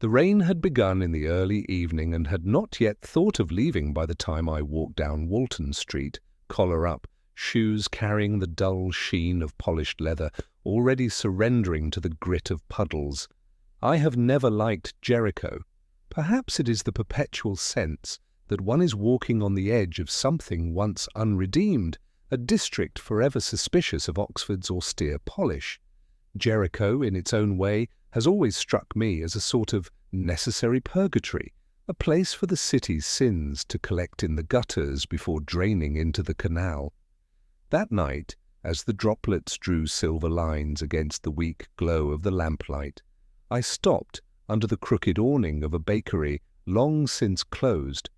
The rain had begun in the early evening and had not yet thought of leaving by the time I walked down Walton Street, collar up, shoes carrying the dull sheen of polished leather, already surrendering to the grit of puddles. I have never liked Jericho. Perhaps it is the perpetual sense that one is walking on the edge of something once unredeemed, a district forever suspicious of Oxford's austere polish. Jericho, in its own way, has always struck me as a sort of necessary purgatory, a place for the city's sins to collect in the gutters before draining into the canal. That night, as the droplets drew silver lines against the weak glow of the lamplight, I stopped under the crooked awning of a bakery long since closed.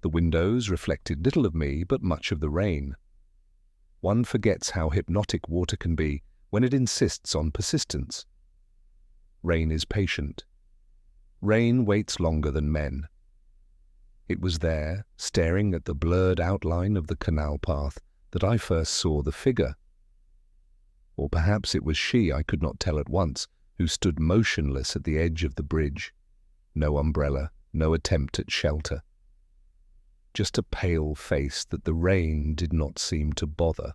The windows reflected little of me but much of the rain. One forgets how hypnotic water can be when it insists on persistence. Rain is patient. Rain waits longer than men. It was there, staring at the blurred outline of the canal path, that I first saw the figure. Or perhaps it was she, I could not tell at once, who stood motionless at the edge of the bridge. No umbrella, no attempt at shelter. Just a pale face that the rain did not seem to bother.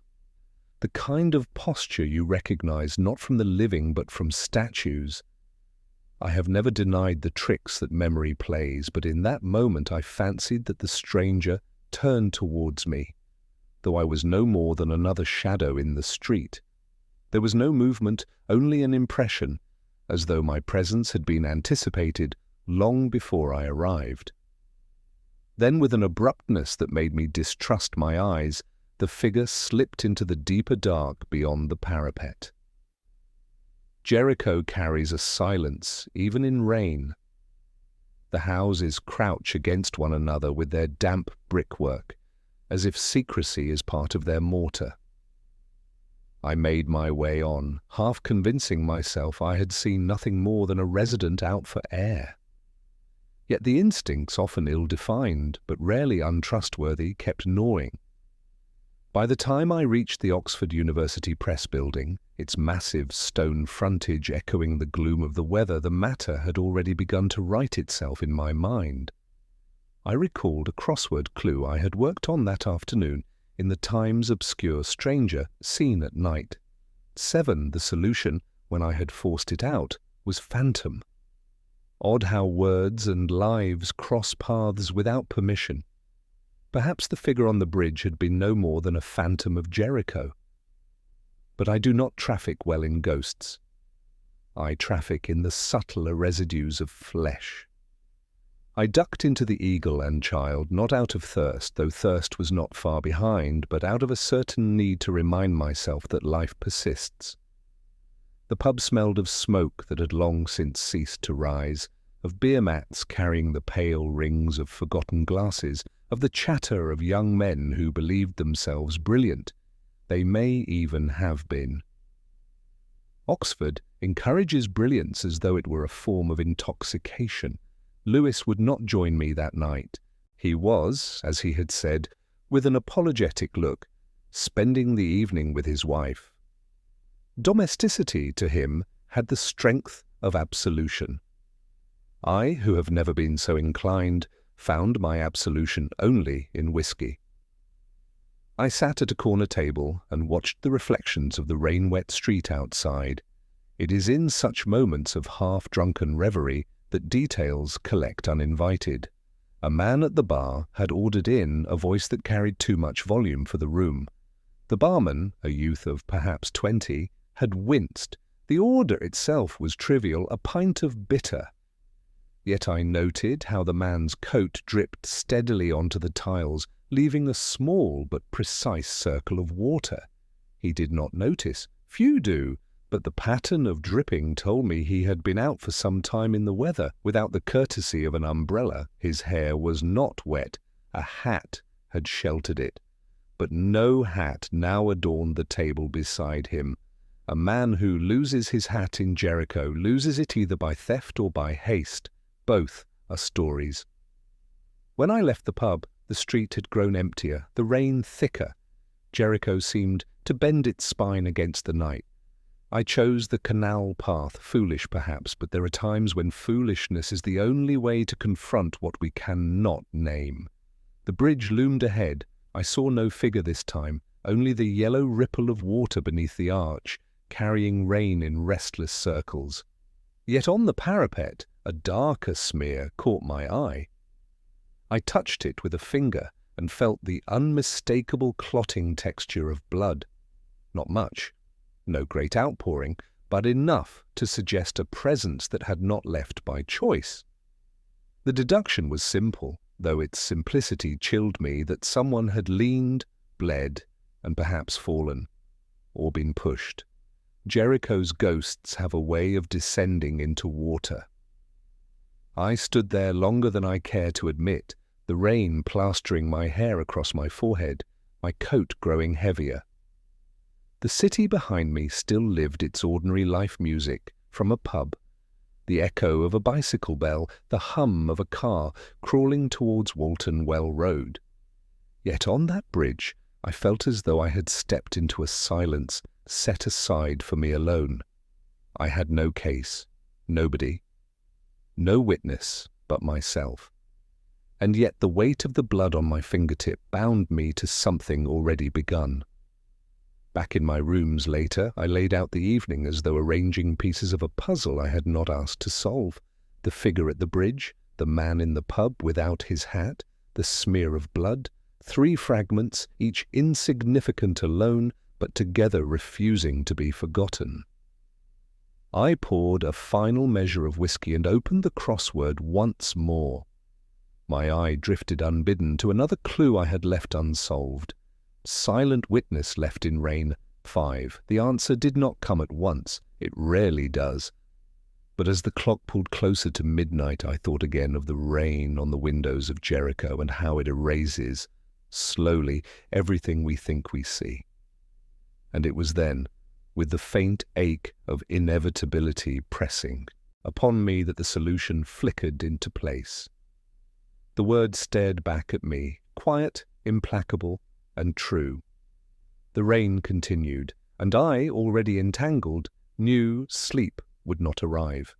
The kind of posture you recognize not from the living but from statues. I have never denied the tricks that memory plays, but in that moment I fancied that the stranger turned towards me, though I was no more than another shadow in the street. There was no movement, only an impression, as though my presence had been anticipated long before I arrived. Then, with an abruptness that made me distrust my eyes, the figure slipped into the deeper dark beyond the parapet. Jericho carries a silence, even in rain. The houses crouch against one another with their damp brickwork, as if secrecy is part of their mortar. I made my way on, half convincing myself I had seen nothing more than a resident out for air. Yet the instincts, often ill-defined, but rarely untrustworthy, kept gnawing. By the time I reached the Oxford University Press building, its massive stone frontage echoing the gloom of the weather, the matter had already begun to right itself in my mind. I recalled a crossword clue I had worked on that afternoon in the Times' obscure stranger, seen at night. 7, the solution, when I had forced it out, was phantom. Odd how words and lives cross paths without permission. Perhaps the figure on the bridge had been no more than a phantom of Jericho. But I do not traffic well in ghosts. I traffic in the subtler residues of flesh. I ducked into the Eagle and Child, not out of thirst, though thirst was not far behind, but out of a certain need to remind myself that life persists. The pub smelled of smoke that had long since ceased to rise, of beer mats carrying the pale rings of forgotten glasses, of the chatter of young men who believed themselves brilliant. They may even have been. Oxford encourages brilliance as though it were a form of intoxication. Lewis would not join me that night. He was, as he had said, with an apologetic look, spending the evening with his wife. Domesticity, to him, had the strength of absolution. I, who have never been so inclined, found my absolution only in whiskey. I sat at a corner table and watched the reflections of the rain-wet street outside. It is in such moments of half-drunken reverie that details collect uninvited. A man at the bar had ordered in a voice that carried too much volume for the room. The barman, a youth of perhaps 20, had winced. The order itself was trivial, a pint of bitter. Yet I noted how the man's coat dripped steadily onto the tiles, leaving a small but precise circle of water. He did not notice. Few do, but the pattern of dripping told me he had been out for some time in the weather without the courtesy of an umbrella. His hair was not wet. A hat had sheltered it. But no hat now adorned the table beside him. A man who loses his hat in Jericho loses it either by theft or by haste. Both are stories. When I left the pub, the street had grown emptier, the rain thicker. Jericho seemed to bend its spine against the night. I chose the canal path, foolish perhaps, but there are times when foolishness is the only way to confront what we cannot name. The bridge loomed ahead. I saw no figure this time, only the yellow ripple of water beneath the arch, carrying rain in restless circles. Yet on the parapet, a darker smear caught my eye. I touched it with a finger and felt the unmistakable clotting texture of blood. Not much. No great outpouring, but enough to suggest a presence that had not left by choice. The deduction was simple, though its simplicity chilled me, that someone had leaned, bled, and perhaps fallen, or been pushed. Jericho's ghosts have a way of descending into water. I stood there longer than I care to admit, the rain plastering my hair across my forehead, my coat growing heavier. The city behind me still lived its ordinary life music from a pub, the echo of a bicycle bell, the hum of a car crawling towards Walton Well Road. Yet on that bridge I felt as though I had stepped into a silence set aside for me alone. I had no case, nobody, no witness but myself. And yet the weight of the blood on my fingertip bound me to something already begun. Back in my rooms later, I laid out the evening as though arranging pieces of a puzzle I had not asked to solve. The figure at the bridge, the man in the pub without his hat, the smear of blood, 3 fragments, each insignificant alone, but together refusing to be forgotten. I poured a final measure of whiskey and opened the crossword once more. My eye drifted unbidden to another clue I had left unsolved. Silent witness left in rain, 5. The answer did not come at once. It rarely does. But as the clock pulled closer to midnight, I thought again of the rain on the windows of Jericho and how it erases, slowly, everything we think we see. And it was then, with the faint ache of inevitability pressing upon me, that the solution flickered into place. The word stared back at me, quiet, implacable, and true. The rain continued, and I, already entangled, knew sleep would not arrive.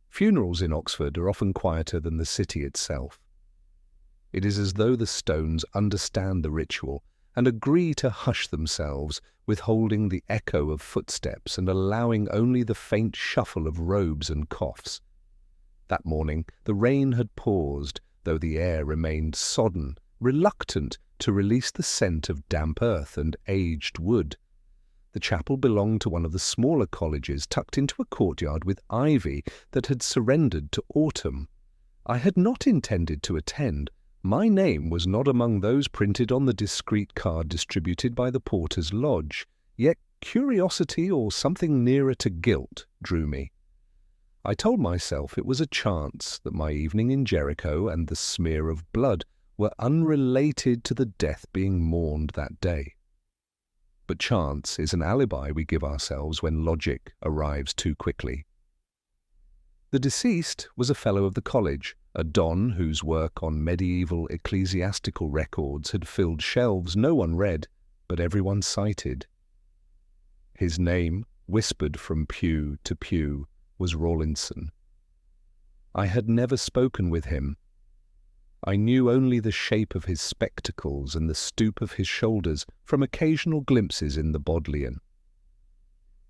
Funerals in Oxford are often quieter than the city itself. It is as though the stones understand the ritual and agree to hush themselves, withholding the echo of footsteps and allowing only the faint shuffle of robes and coughs. That morning the rain had paused, though the air remained sodden, reluctant to release the scent of damp earth and aged wood. The chapel belonged to one of the smaller colleges, tucked into a courtyard with ivy that had surrendered to autumn. I had not intended to attend. My name was not among those printed on the discreet card distributed by the porter's lodge, yet curiosity or something nearer to guilt drew me. I told myself it was a chance that my evening in Jericho and the smear of blood were unrelated to the death being mourned that day. But chance is an alibi we give ourselves when logic arrives too quickly. The deceased was a fellow of the college, a don whose work on medieval ecclesiastical records had filled shelves no one read, but everyone cited. His name, whispered from pew to pew, was Rawlinson. I had never spoken with him. I knew only the shape of his spectacles and the stoop of his shoulders from occasional glimpses in the Bodleian.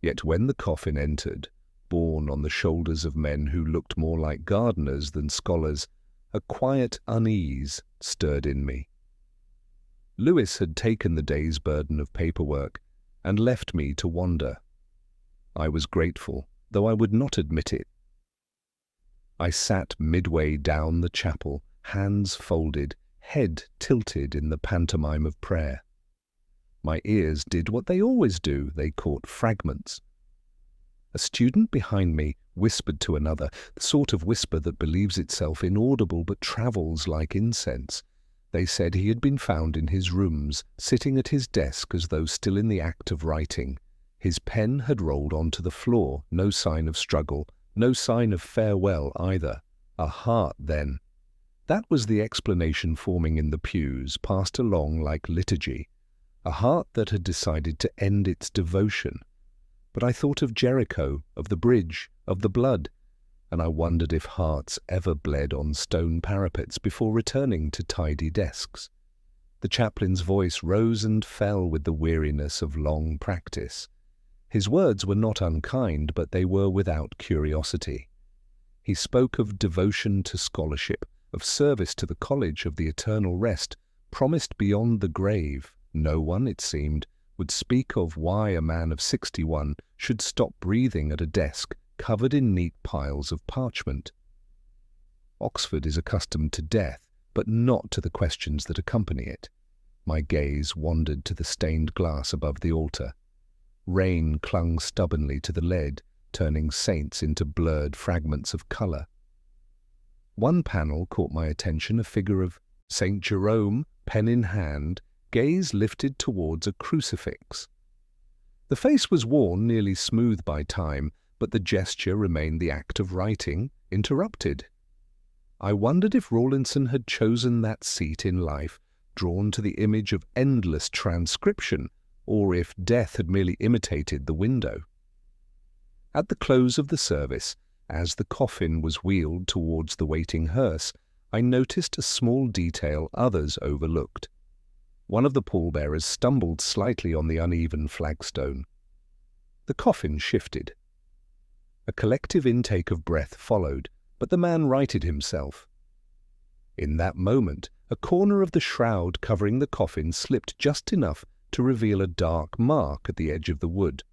Yet when the coffin entered, borne on the shoulders of men who looked more like gardeners than scholars, a quiet unease stirred in me. Lewis had taken the day's burden of paperwork and left me to wander. I was grateful, though I would not admit it. I sat midway down the chapel, hands folded, head tilted in the pantomime of prayer. My ears did what they always do, they caught fragments. A student behind me whispered to another, the sort of whisper that believes itself inaudible but travels like incense. They said he had been found in his rooms, sitting at his desk as though still in the act of writing. His pen had rolled onto the floor, no sign of struggle, no sign of farewell either. A heart, then. That was the explanation forming in the pews, passed along like liturgy. A heart that had decided to end its devotion. But I thought of Jericho, of the bridge, of the blood, and I wondered if hearts ever bled on stone parapets before returning to tidy desks. The chaplain's voice rose and fell with the weariness of long practice. His words were not unkind, but they were without curiosity. He spoke of devotion to scholarship, of service to the college, of the eternal rest, promised beyond the grave. No one, it seemed, would speak of why a man of 61 should stop breathing at a desk covered in neat piles of parchment. Oxford is accustomed to death, but not to the questions that accompany it. My gaze wandered to the stained glass above the altar. Rain clung stubbornly to the lead, turning saints into blurred fragments of colour. One panel caught my attention, a figure of St. Jerome, pen in hand, gaze lifted towards a crucifix. The face was worn, nearly smooth by time, but the gesture remained the act of writing, interrupted. I wondered if Rawlinson had chosen that seat in life, drawn to the image of endless transcription, or if death had merely imitated the window. At the close of the service, as the coffin was wheeled towards the waiting hearse, I noticed a small detail others overlooked. One of the pallbearers stumbled slightly on the uneven flagstone. The coffin shifted. A collective intake of breath followed, but the man righted himself. In that moment, a corner of the shroud covering the coffin slipped just enough to reveal a dark mark at the edge of the wood.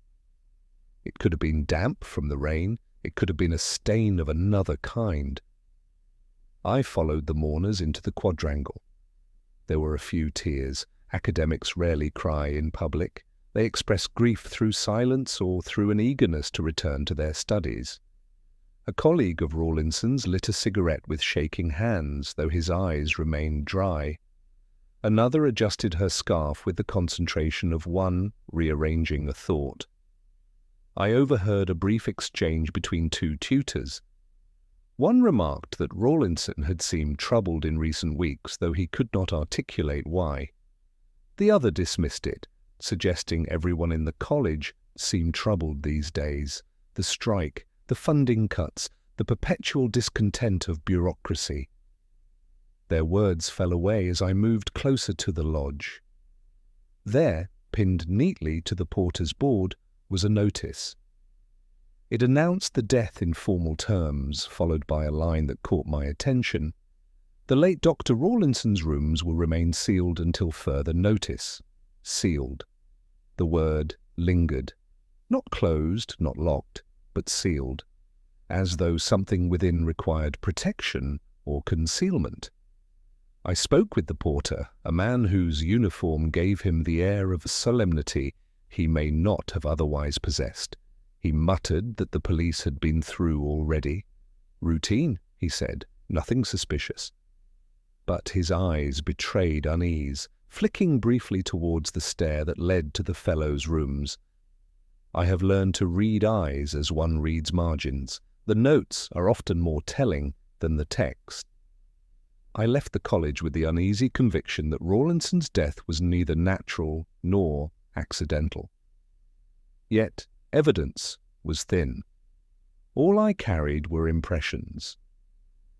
It could have been damp from the rain, it could have been a stain of another kind. I followed the mourners into the quadrangle. There were a few tears. Academics rarely cry in public. They express grief through silence or through an eagerness to return to their studies. A colleague of Rawlinson's lit a cigarette with shaking hands, though his eyes remained dry. Another adjusted her scarf with the concentration of one rearranging a thought. I overheard a brief exchange between two tutors. One remarked that Rawlinson had seemed troubled in recent weeks, though he could not articulate why. The other dismissed it, suggesting everyone in the college seemed troubled these days. The strike, the funding cuts, the perpetual discontent of bureaucracy. Their words fell away as I moved closer to the lodge. There, pinned neatly to the porter's board, was a notice. It announced the death in formal terms, followed by a line that caught my attention. The late Dr. Rawlinson's rooms will remain sealed until further notice. Sealed. The word lingered. Not closed, not locked, but sealed, as though something within required protection or concealment. I spoke with the porter, a man whose uniform gave him the air of solemnity he may not have otherwise possessed. He muttered that the police had been through already. Routine, he said, nothing suspicious. But his eyes betrayed unease, flicking briefly towards the stair that led to the fellows' rooms. I have learned to read eyes as one reads margins. The notes are often more telling than the text. I left the college with the uneasy conviction that Rawlinson's death was neither natural nor accidental. Yet evidence was thin. All I carried were impressions.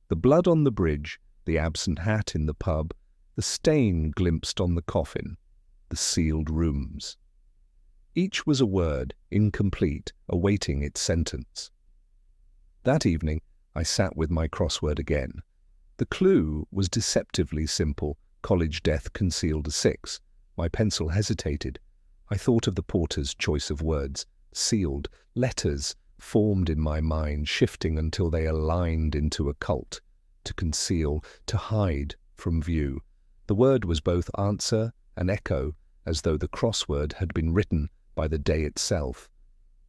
The blood on the bridge, the absent hat in the pub, the stain glimpsed on the coffin, the sealed rooms. Each was a word, incomplete, awaiting its sentence. That evening I sat with my crossword again. The clue was deceptively simple. College death concealed a 6. My pencil hesitated. I thought of the porter's choice of words. Sealed. Letters formed in my mind, shifting until they aligned into a cult. To conceal, to hide from view. The word was both answer and echo, as though the crossword had been written by the day itself.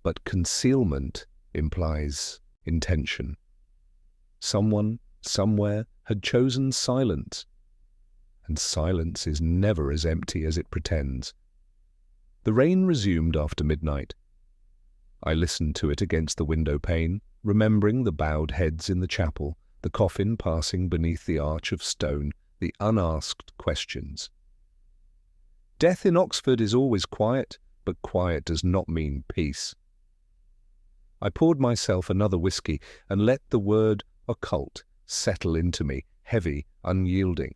But concealment implies intention. Someone, somewhere, had chosen silence, and silence is never as empty as it pretends. The rain resumed after midnight. I listened to it against the window pane, remembering the bowed heads in the chapel, the coffin passing beneath the arch of stone, the unasked questions. Death in Oxford is always quiet, but quiet does not mean peace. I poured myself another whiskey and let the word occult settle into me, heavy, unyielding.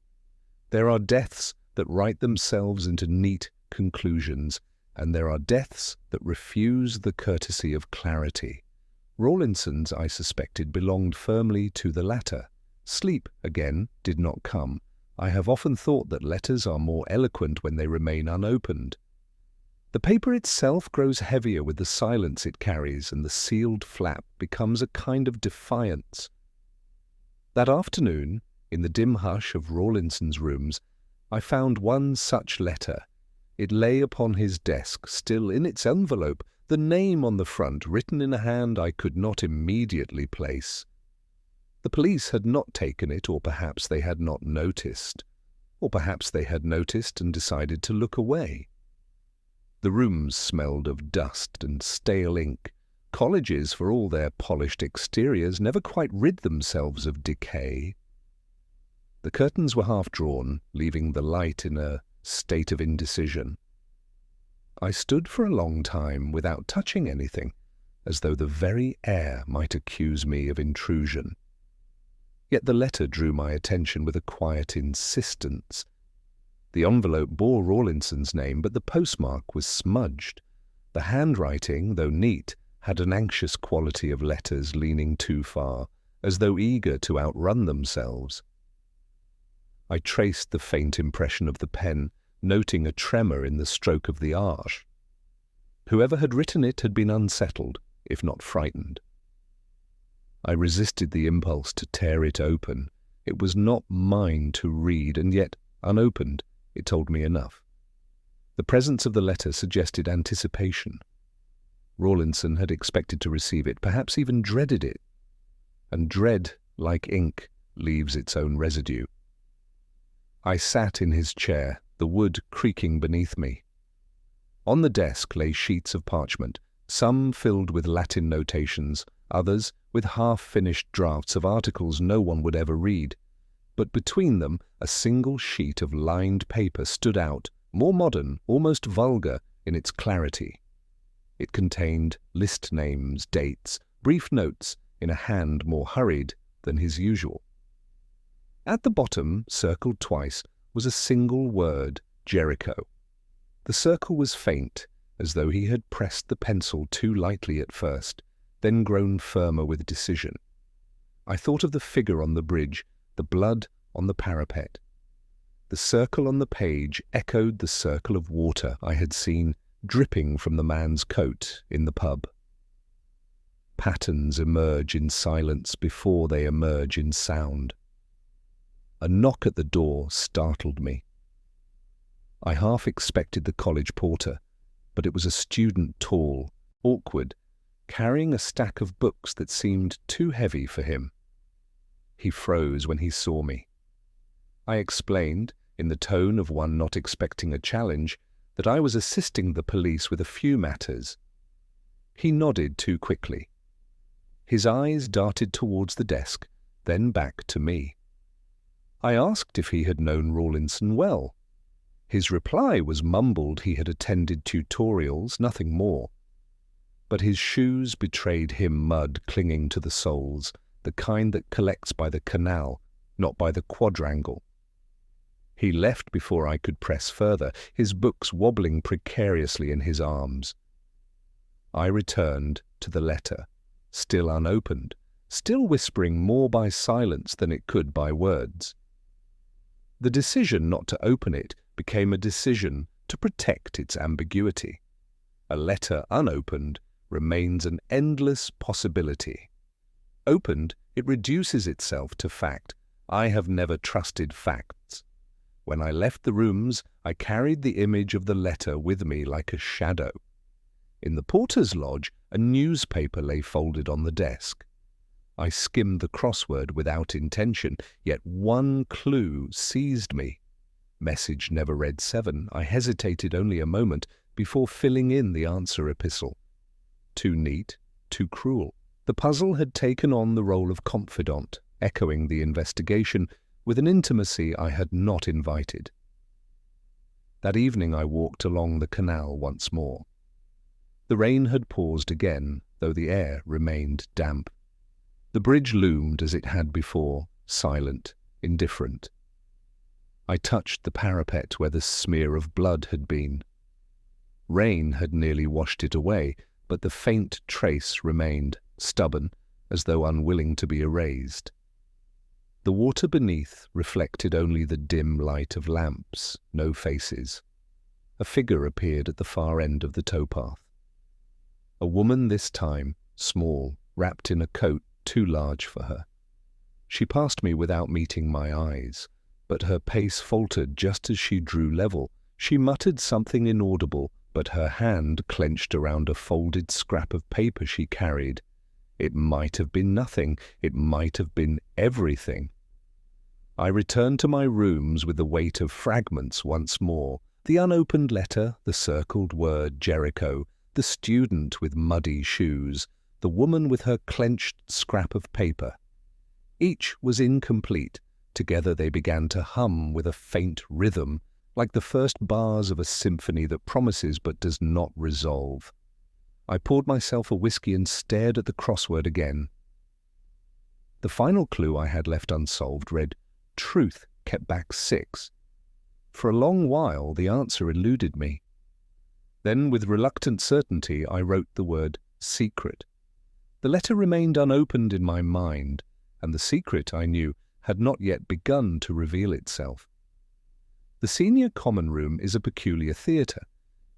There are deaths that write themselves into neat conclusions, and there are deaths that refuse the courtesy of clarity. Rawlinson's, I suspected, belonged firmly to the latter. Sleep, again, did not come. I have often thought that letters are more eloquent when they remain unopened. The paper itself grows heavier with the silence it carries, and the sealed flap becomes a kind of defiance. That afternoon, in the dim hush of Rawlinson's rooms, I found one such letter. It lay upon his desk, still in its envelope, the name on the front written in a hand I could not immediately place. The police had not taken it, or perhaps they had not noticed. Or perhaps they had noticed and decided to look away. The rooms smelled of dust and stale ink. Colleges, for all their polished exteriors, never quite rid themselves of decay. The curtains were half drawn, leaving the light in a state of indecision. I stood for a long time without touching anything, as though the very air might accuse me of intrusion. Yet the letter drew my attention with a quiet insistence. The envelope bore Rawlinson's name, but the postmark was smudged. The handwriting, though neat, had an anxious quality of letters leaning too far, as though eager to outrun themselves. I traced the faint impression of the pen, noting a tremor in the stroke of the arch. Whoever had written it had been unsettled, if not frightened. I resisted the impulse to tear it open. It was not mine to read, and yet, unopened, it told me enough. The presence of the letter suggested anticipation. Rawlinson had expected to receive it, perhaps even dreaded it. And dread, like ink, leaves its own residue. I sat in his chair, the wood creaking beneath me. On the desk lay sheets of parchment, some filled with Latin notations, others with half-finished drafts of articles no one would ever read. But between them, a single sheet of lined paper stood out, more modern, almost vulgar, in its clarity. It contained list names, dates, brief notes, in a hand more hurried than his usual. At the bottom, circled twice, was a single word, Jericho. The circle was faint, as though he had pressed the pencil too lightly at first, then grown firmer with decision. I thought of the figure on the bridge, the blood on the parapet. The circle on the page echoed the circle of water I had seen dripping from the man's coat in the pub. Patterns emerge in silence before they emerge in sound. A knock at the door startled me. I half expected the college porter, but it was a student, tall, awkward, carrying a stack of books that seemed too heavy for him. He froze when he saw me. I explained, in the tone of one not expecting a challenge, that I was assisting the police with a few matters. He nodded too quickly. His eyes darted towards the desk, then back to me. I asked if he had known Rawlinson well. His reply was mumbled he had attended tutorials, nothing more. But his shoes betrayed him mud clinging to the soles, the kind that collects by the canal, not by the quadrangle. He left before I could press further, his books wobbling precariously in his arms. I returned to the letter, still unopened, still whispering more by silence than it could by words. The decision not to open it became a decision to protect its ambiguity. A letter unopened remains an endless possibility. Opened, it reduces itself to fact. I have never trusted facts. When I left the rooms, I carried the image of the letter with me like a shadow. In the porter's lodge, a newspaper lay folded on the desk. I skimmed the crossword without intention, yet one clue seized me. Message never read 7. I hesitated only a moment before filling in the answer epistle. Too neat, too cruel. The puzzle had taken on the role of confidant, echoing the investigation with an intimacy I had not invited. That evening I walked along the canal once more. The rain had paused again, though the air remained damp. The bridge loomed as it had before, silent, indifferent. I touched the parapet where the smear of blood had been. Rain had nearly washed it away, but the faint trace remained, stubborn, as though unwilling to be erased. The water beneath reflected only the dim light of lamps, no faces. A figure appeared at the far end of the towpath. A woman this time, small, wrapped in a coat too large for her. She passed me without meeting my eyes, but her pace faltered just as she drew level. She muttered something inaudible, but her hand clenched around a folded scrap of paper she carried. It might have been nothing, it might have been everything. I returned to my rooms with the weight of fragments once more. The unopened letter, the circled word Jericho, the student with muddy shoes, the woman with her clenched scrap of paper. Each was incomplete. Together they began to hum with a faint rhythm, like the first bars of a symphony that promises but does not resolve. I poured myself a whiskey and stared at the crossword again. The final clue I had left unsolved read, "Truth kept back 6. For a long while the answer eluded me. Then, with reluctant certainty, I wrote the word secret. The letter remained unopened in my mind, and the secret, I knew, had not yet begun to reveal itself. The senior common room is a peculiar theatre.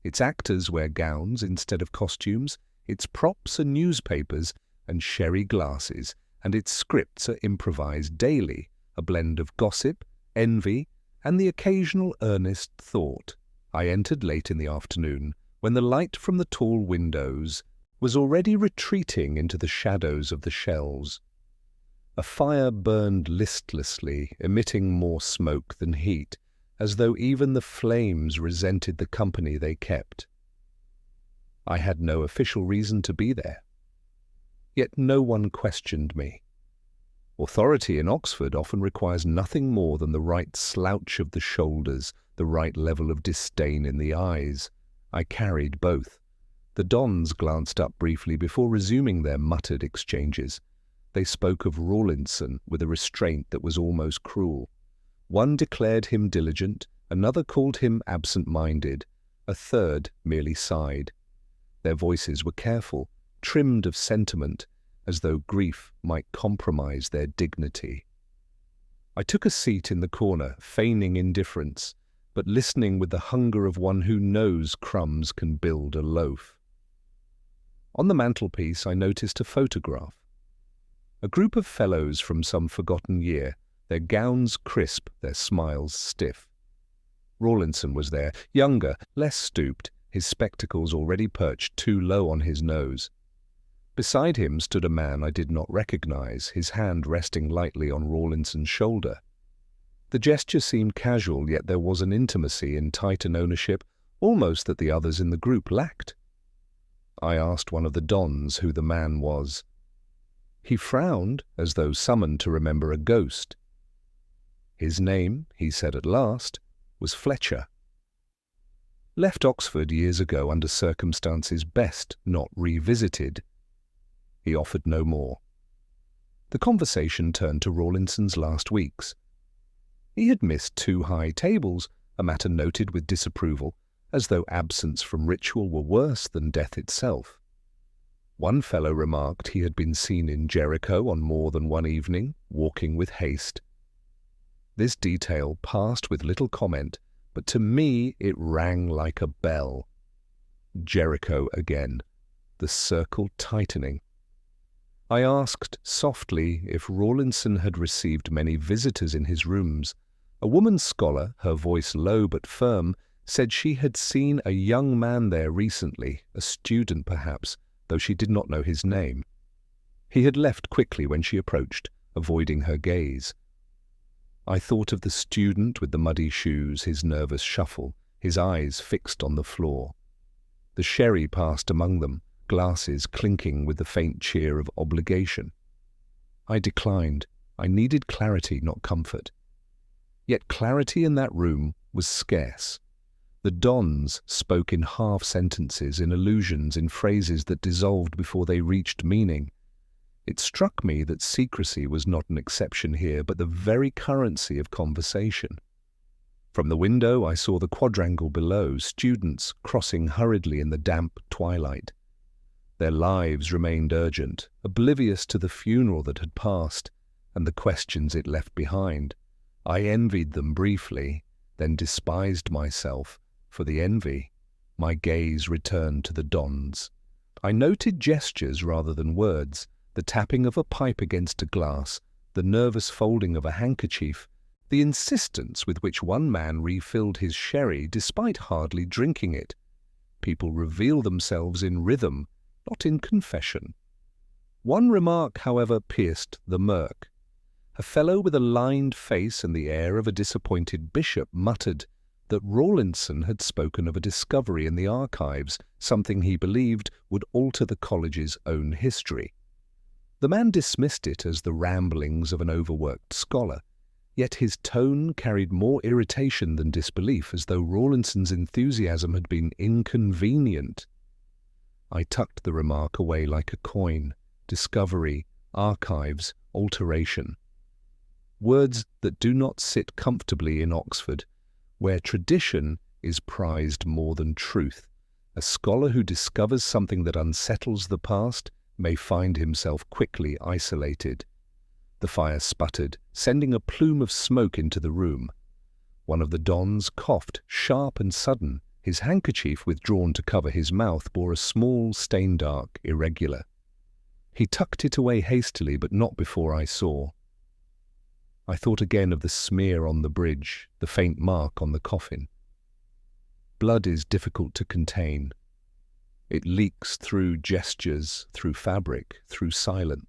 Its actors wear gowns instead of costumes, its props are newspapers and sherry glasses, and its scripts are improvised daily, a blend of gossip, envy, and the occasional earnest thought. I entered late in the afternoon, when the light from the tall windows was already retreating into the shadows of the shelves. A fire burned listlessly, emitting more smoke than heat, as though even the flames resented the company they kept. I had no official reason to be there. Yet no one questioned me. Authority in Oxford often requires nothing more than the right slouch of the shoulders, the right level of disdain in the eyes. I carried both. The dons glanced up briefly before resuming their muttered exchanges. They spoke of Rawlinson with a restraint that was almost cruel. One declared him diligent, another called him absent-minded, a third merely sighed. Their voices were careful, trimmed of sentiment, as though grief might compromise their dignity. I took a seat in the corner, feigning indifference, but listening with the hunger of one who knows crumbs can build a loaf. On the mantelpiece I noticed a photograph. A group of fellows from some forgotten year, their gowns crisp, their smiles stiff. Rawlinson was there, younger, less stooped, his spectacles already perched too low on his nose. Beside him stood a man I did not recognize, his hand resting lightly on Rawlinson's shoulder. The gesture seemed casual, yet there was an intimacy in Titan ownership almost that the others in the group lacked. I asked one of the dons who the man was. He frowned, as though summoned to remember a ghost. His name, he said at last, was Fletcher. Left Oxford years ago under circumstances best not revisited. He offered no more. The conversation turned to Rawlinson's last weeks. He had missed 2 high tables, a matter noted with disapproval, as though absence from ritual were worse than death itself. One fellow remarked he had been seen in Jericho on more than one evening, walking with haste. This detail passed with little comment, but to me it rang like a bell. Jericho again, the circle tightening. I asked softly if Rawlinson had received many visitors in his rooms. A woman scholar, her voice low but firm, said she had seen a young man there recently, a student perhaps, though she did not know his name. He had left quickly when she approached, avoiding her gaze. I thought of the student with the muddy shoes, his nervous shuffle, his eyes fixed on the floor. The sherry passed among them, glasses clinking with the faint cheer of obligation. I declined. I needed clarity, not comfort. Yet clarity in that room was scarce. The dons spoke in half-sentences, in allusions, in phrases that dissolved before they reached meaning. It struck me that secrecy was not an exception here, but the very currency of conversation. From the window I saw the quadrangle below, students crossing hurriedly in the damp twilight. Their lives remained urgent, oblivious to the funeral that had passed and the questions it left behind. I envied them briefly, then despised myself for the envy. My gaze returned to the dons. I noted gestures rather than words, the tapping of a pipe against a glass, the nervous folding of a handkerchief, the insistence with which one man refilled his sherry despite hardly drinking it. People reveal themselves in rhythm, not in confession. One remark, however, pierced the murk. A fellow with a lined face and the air of a disappointed bishop muttered that Rawlinson had spoken of a discovery in the archives, something he believed would alter the college's own history. The man dismissed it as the ramblings of an overworked scholar, yet his tone carried more irritation than disbelief, as though Rawlinson's enthusiasm had been inconvenient. I tucked the remark away like a coin. Discovery, archives, alteration. Words that do not sit comfortably in Oxford, where tradition is prized more than truth. A scholar who discovers something that unsettles the past may find himself quickly isolated. The fire sputtered, sending a plume of smoke into the room. One of the dons coughed, sharp and sudden. His handkerchief, withdrawn to cover his mouth, bore a small stain, dark, irregular. He tucked it away hastily, but not before I saw. I thought again of the smear on the bridge, the faint mark on the coffin. Blood is difficult to contain. It leaks through gestures, through fabric, through silence.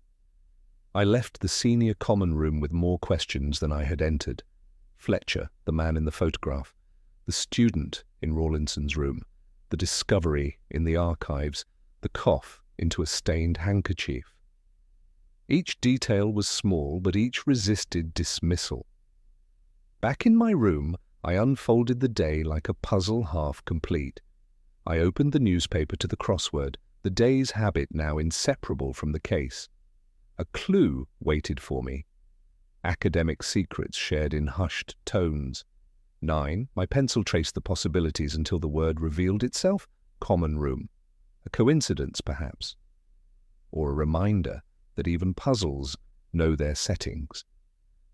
I left the senior common room with more questions than I had entered. Fletcher, the man in the photograph, the student in Rawlinson's room, the discovery in the archives, the cough into a stained handkerchief. Each detail was small, but each resisted dismissal. Back in my room, I unfolded the day like a puzzle half complete. I opened the newspaper to the crossword, the day's habit now inseparable from the case. A clue waited for me. Academic secrets shared in hushed tones. 9. My pencil traced the possibilities until the word revealed itself. Common room. A coincidence, perhaps. Or a reminder that even puzzles know their settings.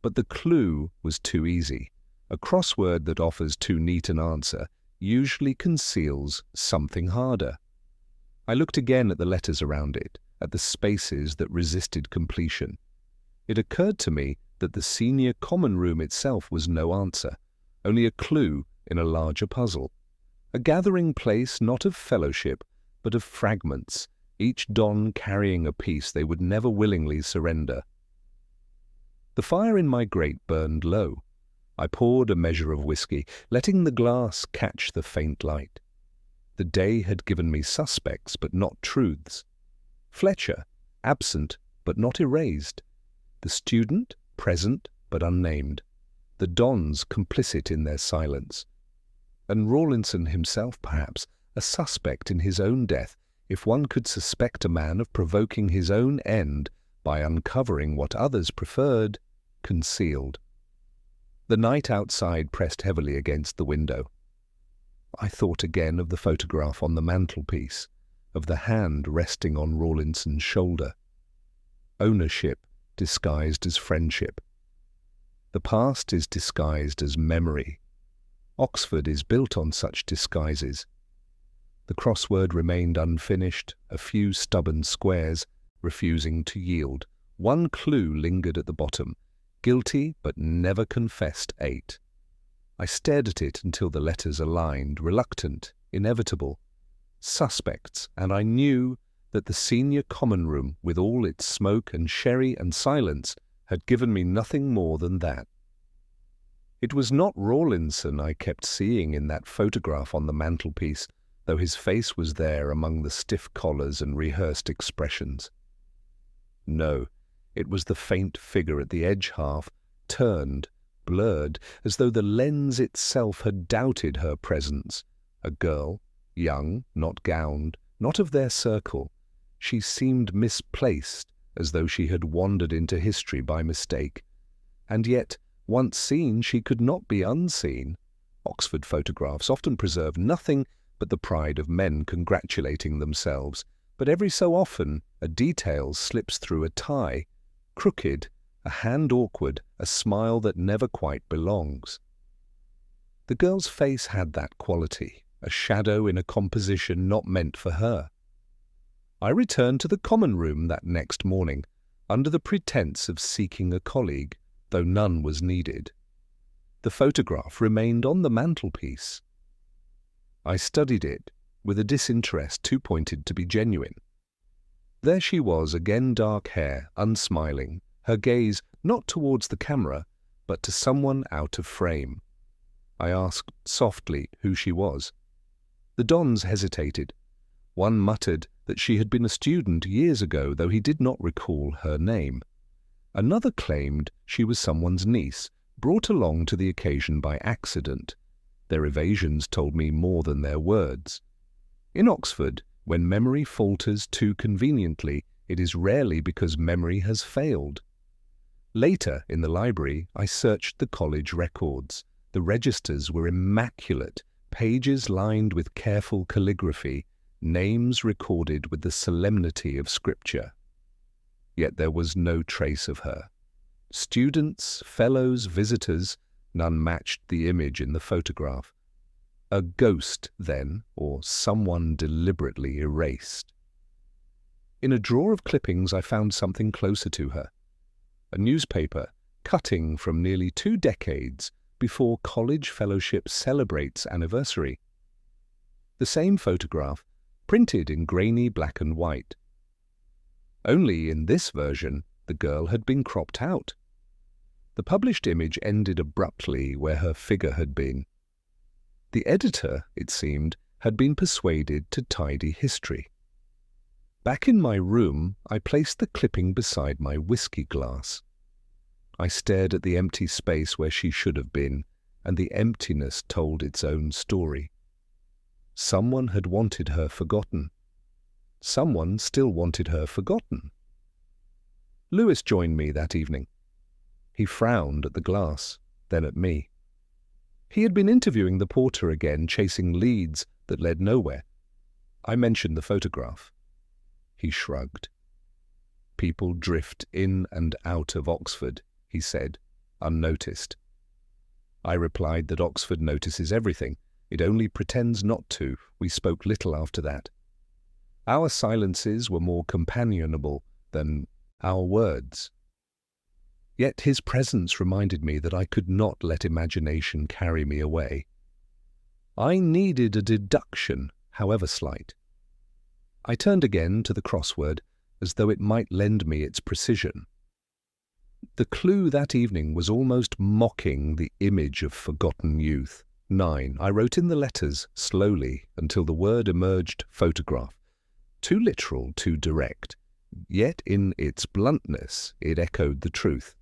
But the clue was too easy. A crossword that offers too neat an answer usually conceals something harder. I looked again at the letters around it, at the spaces that resisted completion. It occurred to me that the senior common room itself was no answer, only a clue in a larger puzzle. A gathering place not of fellowship, but of fragments, each don carrying a piece they would never willingly surrender. The fire in my grate burned low. I poured a measure of whiskey, letting the glass catch the faint light. The day had given me suspects, but not truths. Fletcher, absent, but not erased. The student, present, but unnamed. The dons complicit in their silence. And Rawlinson himself, perhaps, a suspect in his own death, if one could suspect a man of provoking his own end by uncovering what others preferred, concealed. The night outside pressed heavily against the window. I thought again of the photograph on the mantelpiece, of the hand resting on Rawlinson's shoulder. Ownership disguised as friendship. The past is disguised as memory. Oxford is built on such disguises. The crossword remained unfinished, a few stubborn squares refusing to yield. One clue lingered at the bottom, guilty but never confessed 8. I stared at it until the letters aligned, reluctant, inevitable. Suspects, and I knew that the senior common room, with all its smoke and sherry and silence, had given me nothing more than that. It was not Rawlinson I kept seeing in that photograph on the mantelpiece, though his face was there among the stiff collars and rehearsed expressions. No, it was the faint figure at the edge half, turned, blurred, as though the lens itself had doubted her presence, A girl, young, not gowned, not of their circle. She seemed misplaced, as though she had wandered into history by mistake. And yet, once seen, she could not be unseen. Oxford photographs often preserve nothing but the pride of men congratulating themselves, but every so often a detail slips through: a tie, crooked, a hand awkward, a smile that never quite belongs. The girl's face had that quality, a shadow in a composition not meant for her. I returned to the common room that next morning, under the pretense of seeking a colleague, though none was needed. The photograph remained on the mantelpiece. I studied it with a disinterest too pointed to be genuine. There she was, again, dark hair, unsmiling, her gaze not towards the camera, but to someone out of frame. I asked softly who she was. The dons hesitated. One muttered that she had been a student years ago, though he did not recall her name. Another claimed she was someone's niece, brought along to the occasion by accident. Their evasions told me more than their words. In Oxford, when memory falters too conveniently, it is rarely because memory has failed. Later, in the library, I searched the college records. The registers were immaculate, pages lined with careful calligraphy, names recorded with the solemnity of scripture. Yet there was no trace of her. Students, fellows, visitors, none matched the image in the photograph. A ghost, then, or someone deliberately erased. In a drawer of clippings I found something closer to her. A newspaper, cutting from nearly 2 decades before college fellowship celebrates anniversary. The same photograph, printed in grainy black and white. Only in this version the girl had been cropped out. The published image ended abruptly where her figure had been. The editor, it seemed, had been persuaded to tidy history. Back in my room, I placed the clipping beside my whiskey glass. I stared at the empty space where she should have been, and the emptiness told its own story. Someone had wanted her forgotten. Someone still wanted her forgotten. Lewis joined me that evening. He frowned at the glass, then at me. He had been interviewing the porter again, chasing leads that led nowhere. I mentioned the photograph. He shrugged. People drift in and out of Oxford, he said, unnoticed. I replied that Oxford notices everything. It only pretends not to. We spoke little after that. Our silences were more companionable than our words. Yet his presence reminded me that I could not let imagination carry me away. I needed a deduction, however slight. I turned again to the crossword, as though it might lend me its precision. The clue that evening was almost mocking the image of forgotten youth. 9. I wrote in the letters, slowly, until the word emerged: photograph. Too literal, too direct. Yet in its bluntness it echoed the truth.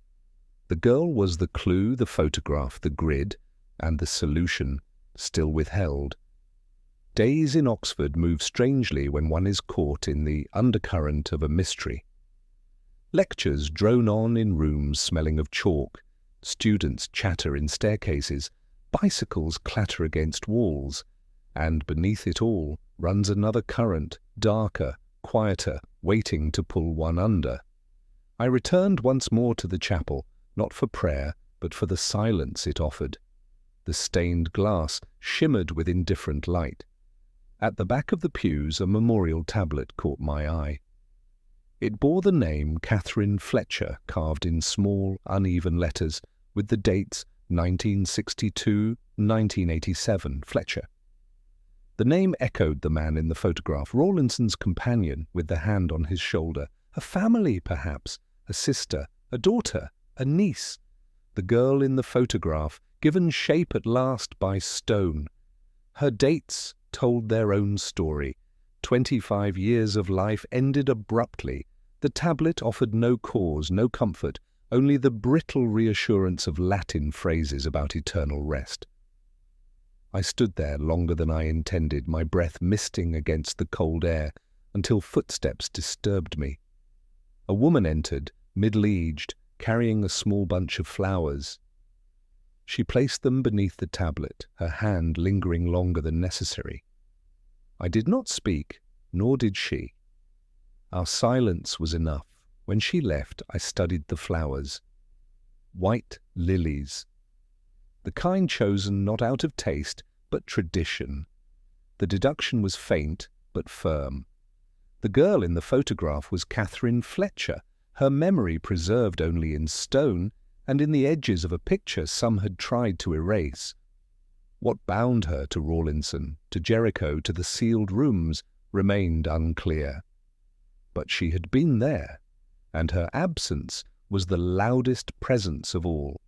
The girl was the clue, the photograph, the grid, and the solution still withheld. Days in Oxford move strangely when one is caught in the undercurrent of a mystery. Lectures drone on in rooms smelling of chalk, students chatter in staircases, bicycles clatter against walls, and beneath it all runs another current, darker, quieter, waiting to pull one under. I returned once more to the chapel, not for prayer, but for the silence it offered. The stained glass shimmered with indifferent light. At the back of the pews a memorial tablet caught my eye. It bore the name Catherine Fletcher carved in small, uneven letters, with the dates 1962-1987, Fletcher. The name echoed the man in the photograph, Rawlinson's companion, with the hand on his shoulder. A family, perhaps, a sister, a daughter, a niece. The girl in the photograph, given shape at last by stone. Her dates told their own story. 25 years of life ended abruptly. The tablet offered no cause, no comfort, only the brittle reassurance of Latin phrases about eternal rest. I stood there longer than I intended, my breath misting against the cold air, until footsteps disturbed me. A woman entered, middle-aged, carrying a small bunch of flowers. She placed them beneath the tablet, her hand lingering longer than necessary. I did not speak, nor did she. Our silence was enough. When she left, I studied the flowers. White lilies. The kind chosen not out of taste, but tradition. The deduction was faint, but firm. The girl in the photograph was Catherine Fletcher, her memory preserved only in stone, and in the edges of a picture some had tried to erase. What bound her to Rawlinson, to Jericho, to the sealed rooms, remained unclear. But she had been there, and her absence was the loudest presence of all.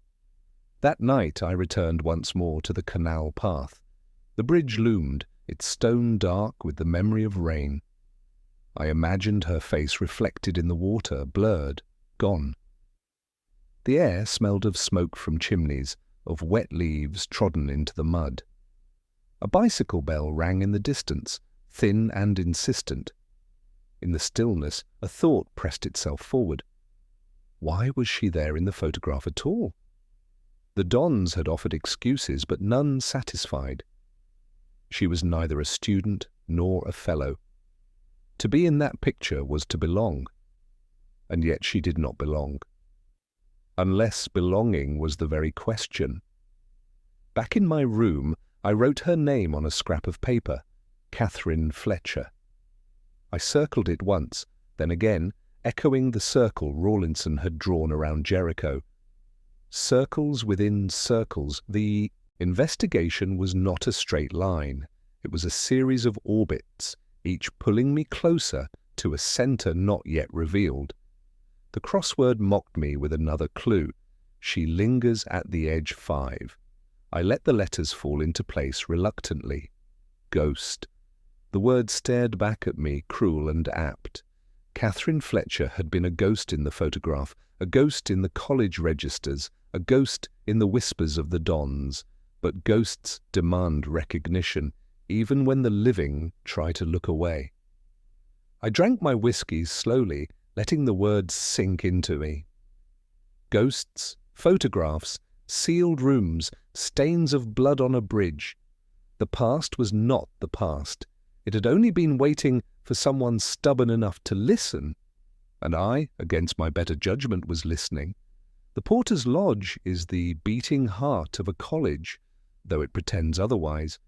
That night I returned once more to the canal path. The bridge loomed, its stone dark with the memory of rain. I imagined her face reflected in the water, blurred, gone. The air smelled of smoke from chimneys, of wet leaves trodden into the mud. A bicycle bell rang in the distance, thin and insistent. In the stillness, a thought pressed itself forward. Why was she there in the photograph at all? The dons had offered excuses, but none satisfied. She was neither a student nor a fellow. To be in that picture was to belong, and yet she did not belong. Unless belonging was the very question. Back in my room, I wrote her name on a scrap of paper, Catherine Fletcher. I circled it once, then again, echoing the circle Rawlinson had drawn around Jericho. Circles within circles. The investigation was not a straight line. It was a series of orbits, each pulling me closer to a center not yet revealed. The crossword mocked me with another clue. She lingers at the edge 5. I let the letters fall into place reluctantly. Ghost. The word stared back at me, cruel and apt. Catherine Fletcher had been a ghost in the photograph, a ghost in the college registers, a ghost in the whispers of the dons. But ghosts demand recognition, even when the living try to look away. I drank my whiskies slowly, letting the words sink into me. Ghosts, photographs, sealed rooms, stains of blood on a bridge. The past was not the past. It had only been waiting for someone stubborn enough to listen, and I, against my better judgment, was listening. The porter's lodge is the beating heart of a college, though it pretends otherwise.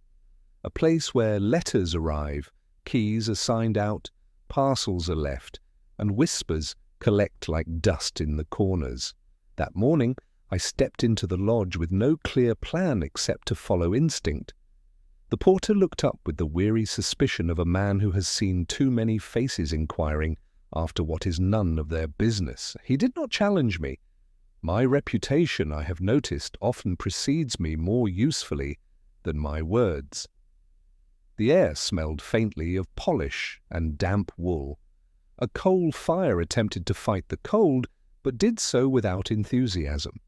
A place where letters arrive, keys are signed out, parcels are left, and whispers collect like dust in the corners. That morning, I stepped into the lodge with no clear plan except to follow instinct. The porter looked up with the weary suspicion of a man who has seen too many faces inquiring after what is none of their business. He did not challenge me. My reputation, I have noticed, often precedes me more usefully than my words. The air smelled faintly of polish and damp wool. A coal fire attempted to fight the cold, but did so without enthusiasm.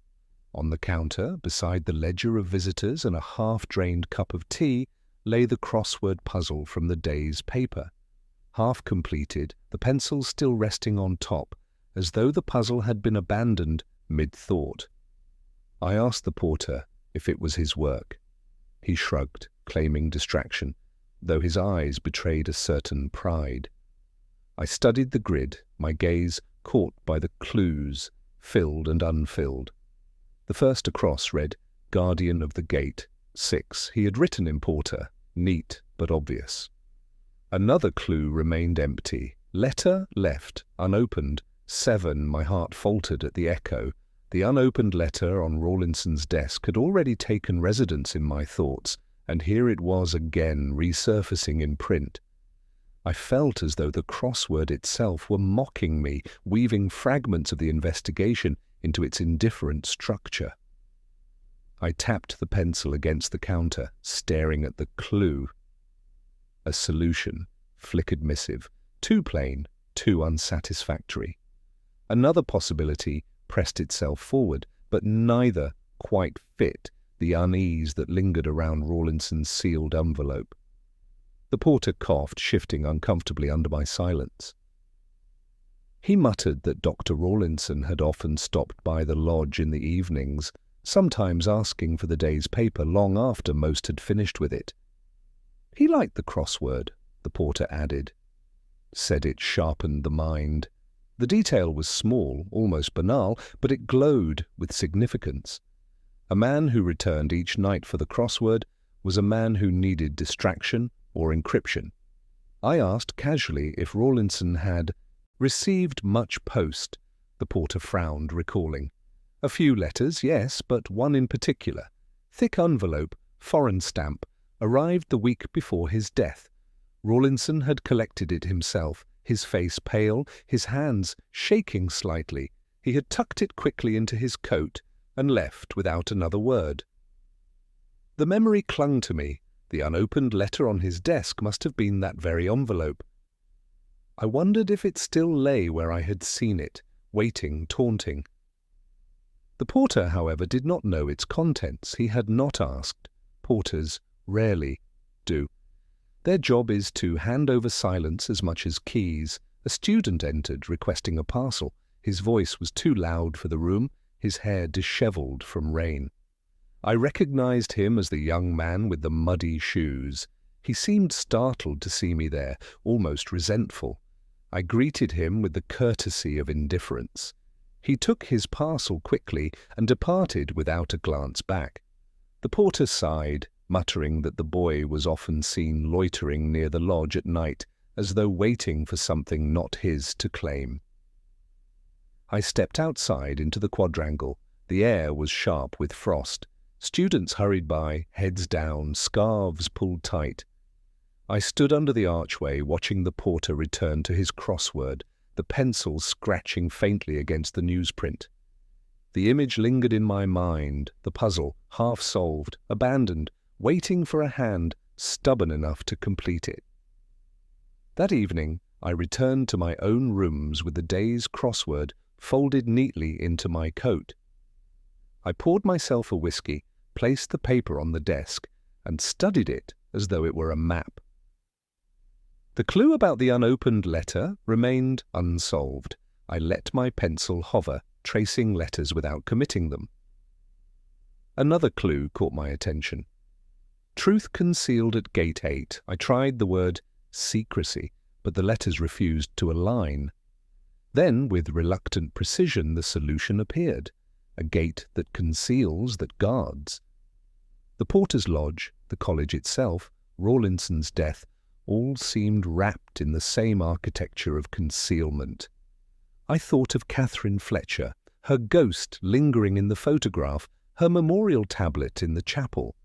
On the counter, beside the ledger of visitors and a half-drained cup of tea, lay the crossword puzzle from the day's paper. Half completed, the pencil still resting on top, as though the puzzle had been abandoned mid-thought. I asked the porter if it was his work. He shrugged, claiming distraction, though his eyes betrayed a certain pride. I studied the grid, my gaze caught by the clues, filled and unfilled. The first across read, Guardian of the Gate, 6. He had written in Porter, neat but obvious. Another clue remained empty. Letter left, unopened, 7. My heart faltered at the echo. The unopened letter on Rawlinson's desk had already taken residence in my thoughts, and here it was again, resurfacing in print. I felt as though the crossword itself were mocking me, weaving fragments of the investigation into its indifferent structure. I tapped the pencil against the counter, staring at the clue. A solution, flickered missive, too plain, too unsatisfactory. Another possibility pressed itself forward, but neither quite fit the unease that lingered around Rawlinson's sealed envelope. The porter coughed, shifting uncomfortably under my silence. He muttered that Dr. Rawlinson had often stopped by the lodge in the evenings, sometimes asking for the day's paper long after most had finished with it. He liked the crossword, the porter added. Said it sharpened the mind. The detail was small, almost banal, but it glowed with significance. A man who returned each night for the crossword was a man who needed distraction or encryption. I asked casually if Rawlinson had received much post. The porter frowned, recalling. A few letters, yes, but one in particular. Thick envelope, foreign stamp, arrived the week before his death. Rawlinson had collected it himself, his face pale, his hands shaking slightly. He had tucked it quickly into his coat and left without another word. The memory clung to me. The unopened letter on his desk must have been that very envelope. I wondered if it still lay where I had seen it, waiting, taunting. The porter, however, did not know its contents. He had not asked. Porters rarely do. Their job is to hand over silence as much as keys. A student entered, requesting a parcel. His voice was too loud for the room, his hair dishevelled from rain. I recognized him as the young man with the muddy shoes. He seemed startled to see me there, almost resentful. I greeted him with the courtesy of indifference. He took his parcel quickly and departed without a glance back. The porter sighed, muttering that the boy was often seen loitering near the lodge at night, as though waiting for something not his to claim. I stepped outside into the quadrangle. The air was sharp with frost. Students hurried by, heads down, scarves pulled tight. I stood under the archway, watching the porter return to his crossword, the pencil scratching faintly against the newsprint. The image lingered in my mind, the puzzle, half solved, abandoned, waiting for a hand stubborn enough to complete it. That evening, I returned to my own rooms with the day's crossword folded neatly into my coat. I poured myself a whiskey, placed the paper on the desk, and studied it as though it were a map. The clue about the unopened letter remained unsolved. I let my pencil hover, tracing letters without committing them. Another clue caught my attention. Truth concealed at gate 8. I tried the word secrecy, but the letters refused to align. Then, with reluctant precision, the solution appeared. A gate that conceals, that guards. The porter's lodge, the college itself, Rawlinson's death, all seemed wrapped in the same architecture of concealment. I thought of Catherine Fletcher, her ghost lingering in the photograph, her memorial tablet in the chapel.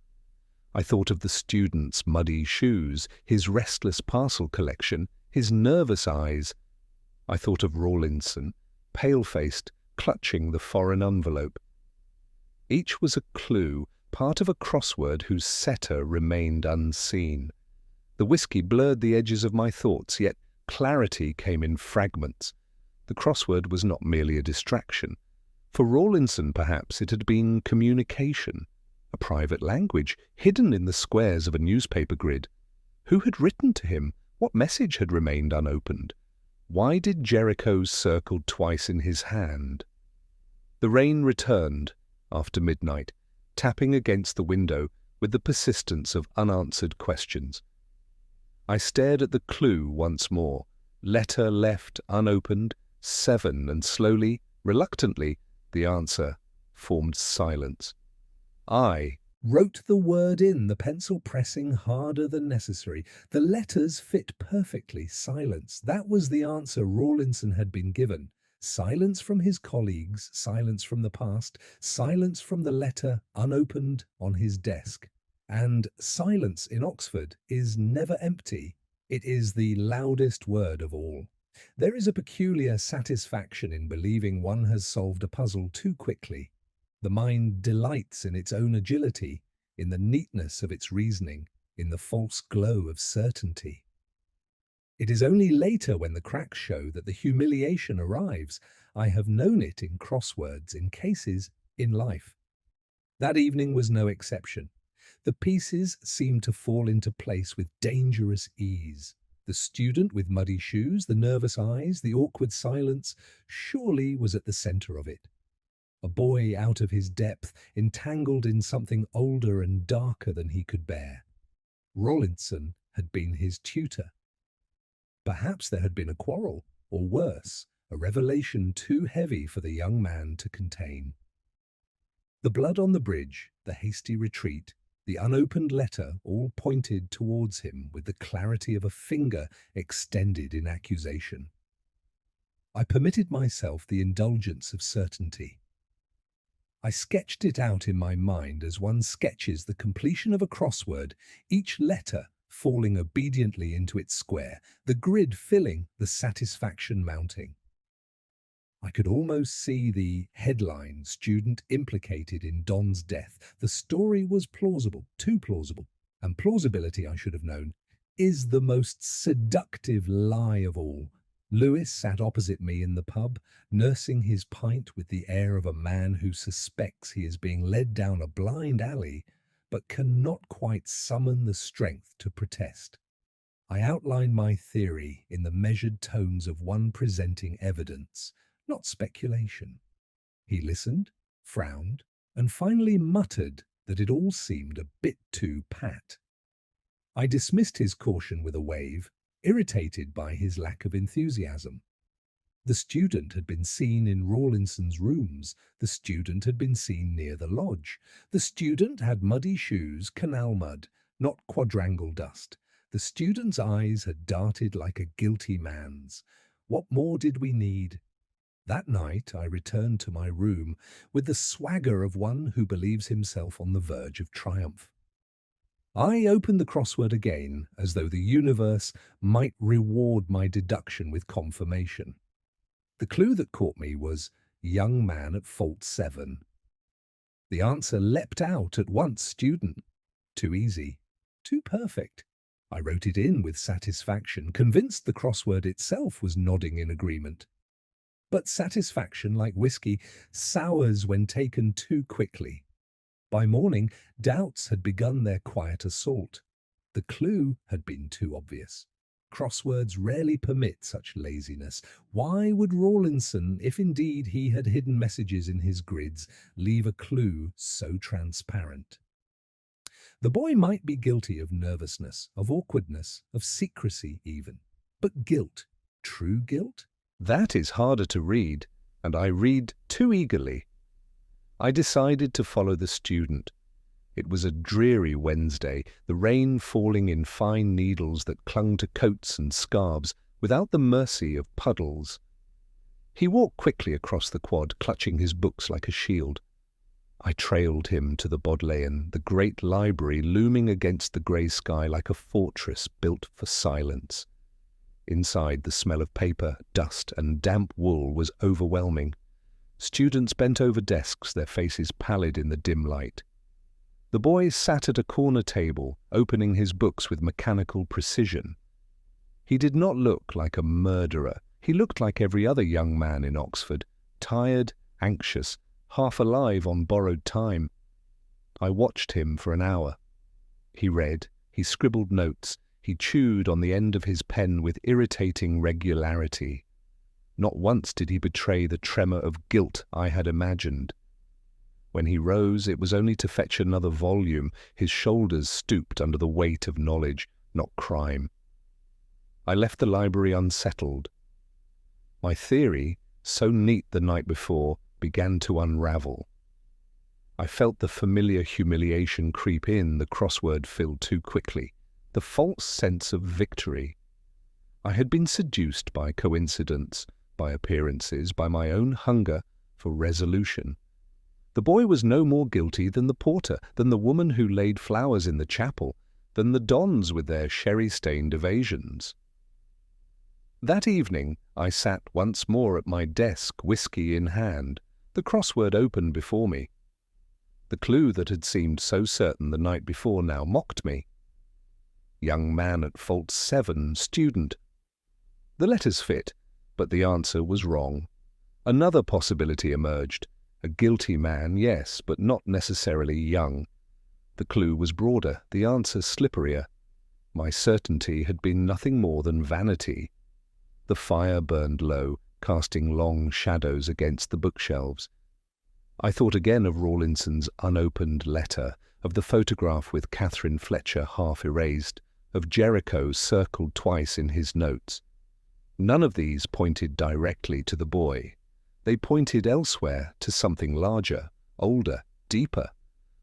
I thought of the student's muddy shoes, his restless parcel collection, his nervous eyes. I thought of Rawlinson, pale-faced, clutching the foreign envelope. Each was a clue, part of a crossword whose setter remained unseen. The whiskey blurred the edges of my thoughts, yet clarity came in fragments. The crossword was not merely a distraction. For Rawlinson, perhaps, it had been communication, a private language hidden in the squares of a newspaper grid. Who had written to him? What message had remained unopened? Why did Jericho circle twice in his hand? The rain returned after midnight, tapping against the window with the persistence of unanswered questions. I stared at the clue once more. Letter left unopened, 7, and slowly, reluctantly, the answer formed silence. I wrote the word in, the pencil pressing harder than necessary. The letters fit perfectly. Silence. That was the answer Rawlinson had been given. Silence from his colleagues, silence from the past, silence from the letter unopened on his desk. And silence in Oxford is never empty. It is the loudest word of all. There is a peculiar satisfaction in believing one has solved a puzzle too quickly. The mind delights in its own agility, in the neatness of its reasoning, in the false glow of certainty. It is only later, when the cracks show, that the humiliation arrives. I have known it in crosswords, in cases, in life. That evening was no exception. The pieces seemed to fall into place with dangerous ease. The student with muddy shoes, the nervous eyes, the awkward silence, surely was at the center of it. A boy out of his depth, entangled in something older and darker than he could bear. Rawlinson had been his tutor. Perhaps there had been a quarrel, or worse, a revelation too heavy for the young man to contain. The blood on the bridge, the hasty retreat, the unopened letter all pointed towards him with the clarity of a finger extended in accusation. I permitted myself the indulgence of certainty. I sketched it out in my mind as one sketches the completion of a crossword, each letter falling obediently into its square, the grid filling, the satisfaction mounting. I could almost see the headline, "Student implicated in Don's death." The story was plausible, too plausible, and plausibility, I should have known, is the most seductive lie of all. Lewis sat opposite me in the pub, nursing his pint with the air of a man who suspects he is being led down a blind alley, but cannot quite summon the strength to protest. I outlined my theory in the measured tones of one presenting evidence, not speculation. He listened, frowned, and finally muttered that it all seemed a bit too pat. I dismissed his caution with a wave, irritated by his lack of enthusiasm. The student had been seen in Rawlinson's rooms. The student had been seen near the lodge. The student had muddy shoes, canal mud, not quadrangle dust. The student's eyes had darted like a guilty man's. What more did we need? That night I returned to my room with the swagger of one who believes himself on the verge of triumph. I opened the crossword again, as though the universe might reward my deduction with confirmation. The clue that caught me was young man at fault 7. The answer leapt out at once, student. Too easy, too perfect. I wrote it in with satisfaction, convinced the crossword itself was nodding in agreement. But satisfaction, like whiskey, sours when taken too quickly. By morning, doubts had begun their quiet assault. The clue had been too obvious. Crosswords rarely permit such laziness. Why would Rawlinson, if indeed he had hidden messages in his grids, leave a clue so transparent? The boy might be guilty of nervousness, of awkwardness, of secrecy even. But guilt, true guilt? That is harder to read, and I read too eagerly. I decided to follow the student. It was a dreary Wednesday, the rain falling in fine needles that clung to coats and scarves without the mercy of puddles. He walked quickly across the quad, clutching his books like a shield. I trailed him to the Bodleian, the great library looming against the grey sky like a fortress built for silence. Inside, the smell of paper, dust, and damp wool was overwhelming. Students bent over desks, their faces pallid in the dim light. The boy sat at a corner table, opening his books with mechanical precision. He did not look like a murderer. He looked like every other young man in Oxford, tired, anxious, half alive on borrowed time. I watched him for an hour. He read, he scribbled notes, he chewed on the end of his pen with irritating regularity. Not once did he betray the tremor of guilt I had imagined. When he rose, it was only to fetch another volume. His shoulders stooped under the weight of knowledge, not crime. I left the library unsettled. My theory, so neat the night before, began to unravel. I felt the familiar humiliation creep in, the crossword filled too quickly, the false sense of victory. I had been seduced by coincidence, by appearances, by my own hunger for resolution. The boy was no more guilty than the porter, than the woman who laid flowers in the chapel, than the dons with their sherry-stained evasions. That evening I sat once more at my desk, whiskey in hand, the crossword open before me. The clue that had seemed so certain the night before now mocked me. Young man at fault 7, student. The letters fit, but the answer was wrong. Another possibility emerged, A guilty man, yes, but not necessarily young. The clue was broader, the answer slipperier. My certainty had been nothing more than vanity. The fire burned low, casting long shadows against the bookshelves. I thought again of Rawlinson's unopened letter, of the photograph with Catherine Fletcher half erased, of Jericho circled twice in his notes. None of these pointed directly to the boy. They pointed elsewhere to something larger, older, deeper.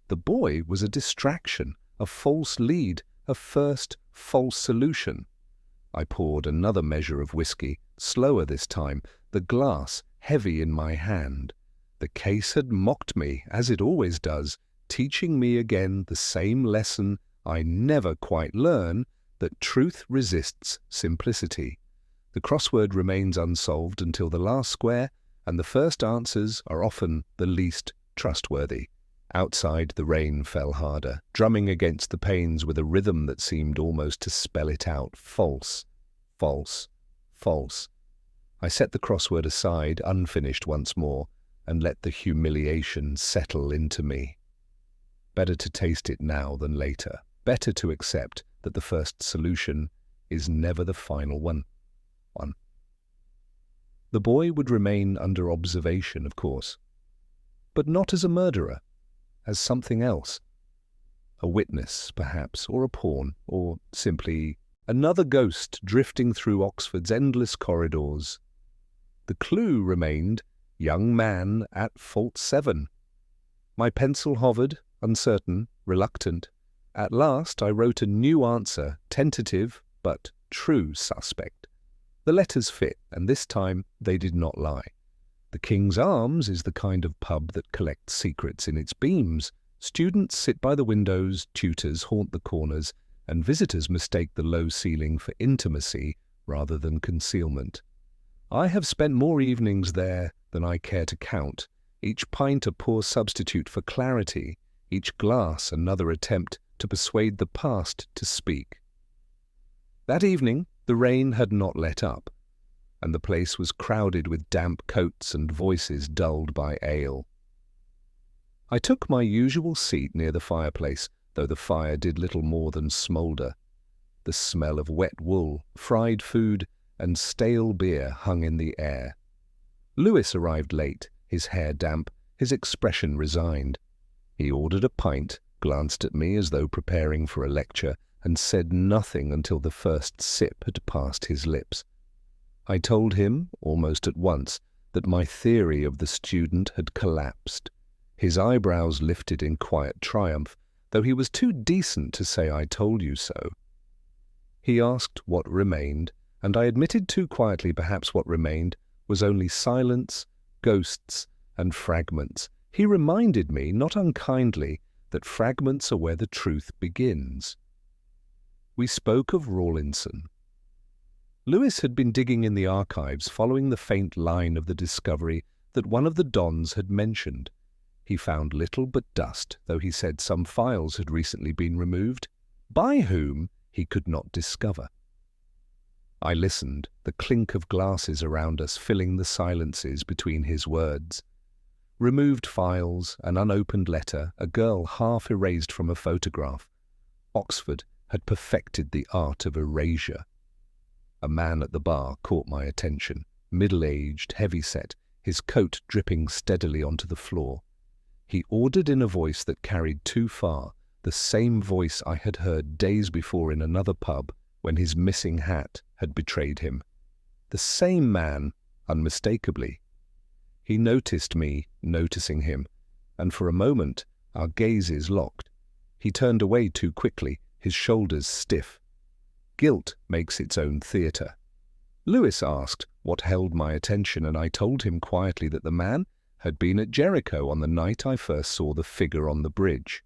The boy was a distraction, a false lead, a first false solution. I poured another measure of whiskey, slower this time, the glass heavy in my hand. The case had mocked me, as it always does, teaching me again the same lesson I never quite learn, that truth resists simplicity. The crossword remains unsolved until the last square, and the first answers are often the least trustworthy. Outside, the rain fell harder, drumming against the panes with a rhythm that seemed almost to spell it out. False, false, false. I set the crossword aside, unfinished once more, and let the humiliation settle into me. Better to taste it now than later. Better to accept that the first solution is never the final one. The boy would remain under observation, of course, but not as a murderer, as something else. A witness, perhaps, or a pawn, or simply another ghost drifting through Oxford's endless corridors. The clue remained young man at fault 7. My pencil hovered, uncertain, reluctant. At last I wrote a new answer, tentative but true suspect. The letters fit, and this time they did not lie. The King's Arms is the kind of pub that collects secrets in its beams. Students sit by the windows, tutors haunt the corners, and visitors mistake the low ceiling for intimacy rather than concealment. I have spent more evenings there than I care to count, each pint a poor substitute for clarity, each glass another attempt to persuade the past to speak. That evening the rain had not let up, and the place was crowded with damp coats and voices dulled by ale. I took my usual seat near the fireplace, though the fire did little more than smoulder. The smell of wet wool, fried food, and stale beer hung in the air. Lewis arrived late, his hair damp, his expression resigned. He ordered a pint, glanced at me as though preparing for a lecture, and said nothing until the first sip had passed his lips. I told him, almost at once, that my theory of the student had collapsed. His eyebrows lifted in quiet triumph, though he was too decent to say I told you so. He asked what remained, and I admitted too quietly perhaps what remained was only silence, ghosts, and fragments. He reminded me, not unkindly, that fragments are where the truth begins. We spoke of Rawlinson. Lewis had been digging in the archives following the faint line of the discovery that one of the Dons had mentioned. He found little but dust, though he said some files had recently been removed. By whom, he could not discover. I listened, the clink of glasses around us filling the silences between his words. Removed files, an unopened letter, a girl half erased from a photograph. Oxford had perfected the art of erasure. A man at the bar caught my attention, middle-aged, heavy-set, his coat dripping steadily onto the floor. He ordered in a voice that carried too far, the same voice I had heard days before in another pub when his missing hat had betrayed him. The same man, unmistakably. He noticed me, noticing him, and for a moment our gazes locked. He turned away too quickly, his shoulders stiff. Guilt makes its own theatre. Lewis asked what held my attention, and I told him quietly that the man had been at Jericho on the night I first saw the figure on the bridge.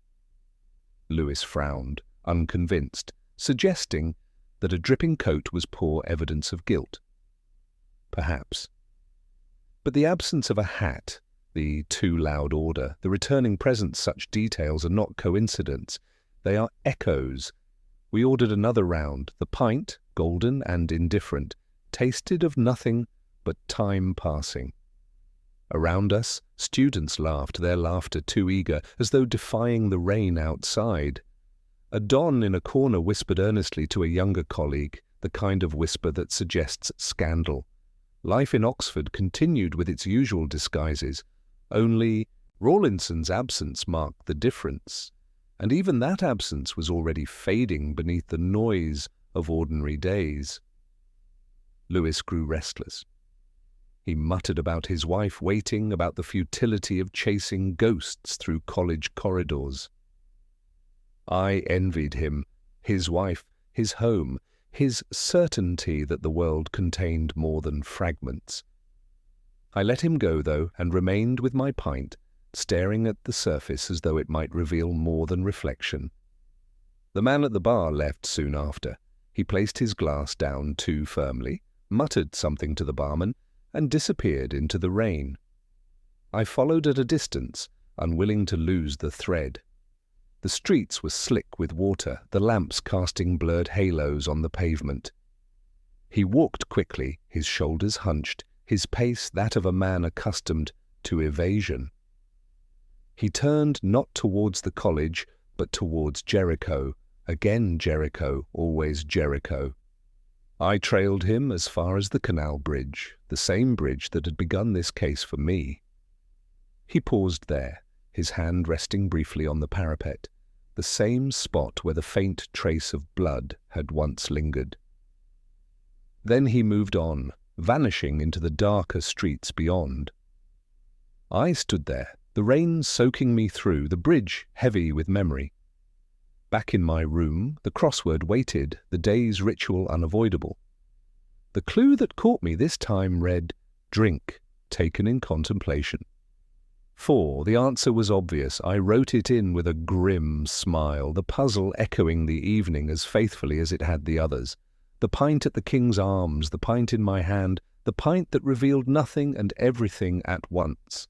Lewis frowned, unconvinced, suggesting that a dripping coat was poor evidence of guilt. Perhaps. But the absence of a hat, the too loud order, the returning presence, such details are not coincidence. They are echoes. We ordered another round. The pint, golden and indifferent, tasted of nothing but time passing. Around us, students laughed, their laughter too eager, as though defying the rain outside. A don in a corner whispered earnestly to a younger colleague, the kind of whisper that suggests scandal. Life in Oxford continued with its usual disguises, only Rawlinson's absence marked the difference, and even that absence was already fading beneath the noise of ordinary days. Lewis grew restless. He muttered about his wife waiting, about the futility of chasing ghosts through college corridors. I envied him, his wife, his home, his certainty that the world contained more than fragments. I let him go, though, and remained with my pint, staring at the surface as though it might reveal more than reflection. The man at the bar left soon after. He placed his glass down too firmly, muttered something to the barman, and disappeared into the rain. I followed at a distance, unwilling to lose the thread. The streets were slick with water, the lamps casting blurred halos on the pavement. He walked quickly, his shoulders hunched, his pace that of a man accustomed to evasion. He turned not towards the college, but towards Jericho, again Jericho, always Jericho. I trailed him as far as the canal bridge, the same bridge that had begun this case for me. He paused there, his hand resting briefly on the parapet, the same spot where the faint trace of blood had once lingered. Then he moved on, vanishing into the darker streets beyond. I stood there, the rain soaking me through, the bridge heavy with memory. Back in my room, the crossword waited, the day's ritual unavoidable. The clue that caught me this time read, "Drink, taken in contemplation." 4. The answer was obvious. I wrote it in with a grim smile, the puzzle echoing the evening as faithfully as it had the others. The pint at the King's Arms, the pint in my hand, the pint that revealed nothing and everything at once.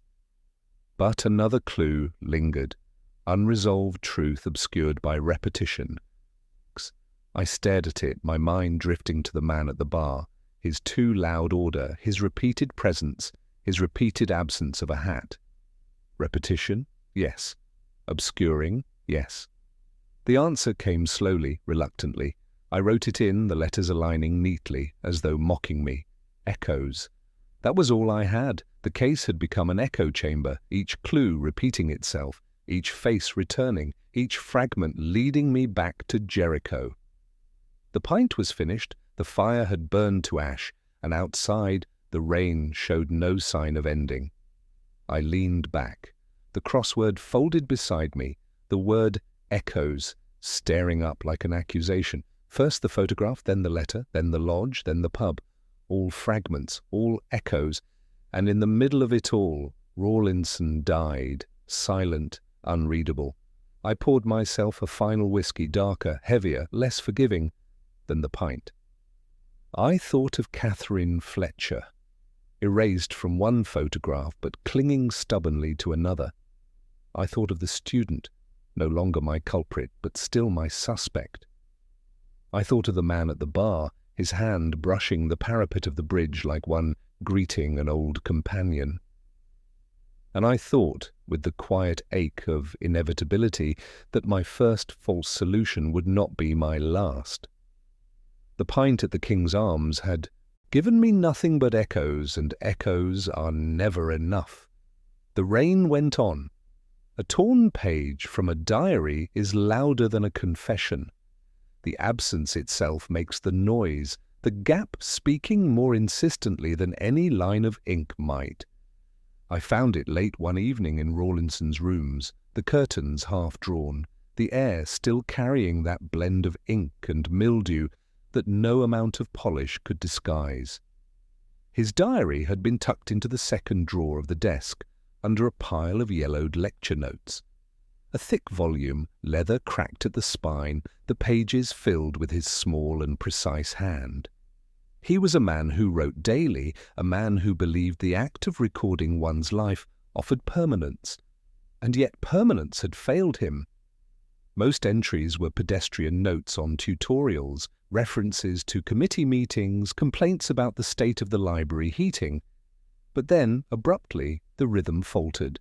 But another clue lingered. Unresolved truth obscured by repetition. I stared at it, my mind drifting to the man at the bar, his too loud order, his repeated presence, his repeated absence of a hat. Repetition? Yes. Obscuring? Yes. The answer came slowly, reluctantly. I wrote it in, the letters aligning neatly, as though mocking me. Echoes. That was all I had. The case had become an echo chamber, each clue repeating itself, each face returning, each fragment leading me back to Jericho. The pint was finished, the fire had burned to ash, and outside the rain showed no sign of ending. I leaned back, the crossword folded beside me, the word echoes staring up like an accusation. First the photograph, then the letter, then the lodge, then the pub. All fragments, all echoes, and in the middle of it all, Rawlinson died, silent, unreadable. I poured myself a final whiskey, darker, heavier, less forgiving than the pint. I thought of Catherine Fletcher, erased from one photograph but clinging stubbornly to another. I thought of the student, no longer my culprit but still my suspect. I thought of the man at the bar, his hand brushing the parapet of the bridge like one greeting an old companion. And I thought, with the quiet ache of inevitability, that my first false solution would not be my last. The pint at the King's Arms had given me nothing but echoes, and echoes are never enough. The rain went on. A torn page from a diary is louder than a confession. The absence itself makes the noise, the gap speaking more insistently than any line of ink might. I found it late one evening in Rawlinson's rooms, the curtains half drawn, the air still carrying that blend of ink and mildew that no amount of polish could disguise. His diary had been tucked into the second drawer of the desk, under a pile of yellowed lecture notes. A thick volume, leather cracked at the spine, the pages filled with his small and precise hand. He was a man who wrote daily, a man who believed the act of recording one's life offered permanence, and yet permanence had failed him. Most entries were pedestrian notes on tutorials, references to committee meetings, complaints about the state of the library heating. But then, abruptly, The rhythm faltered.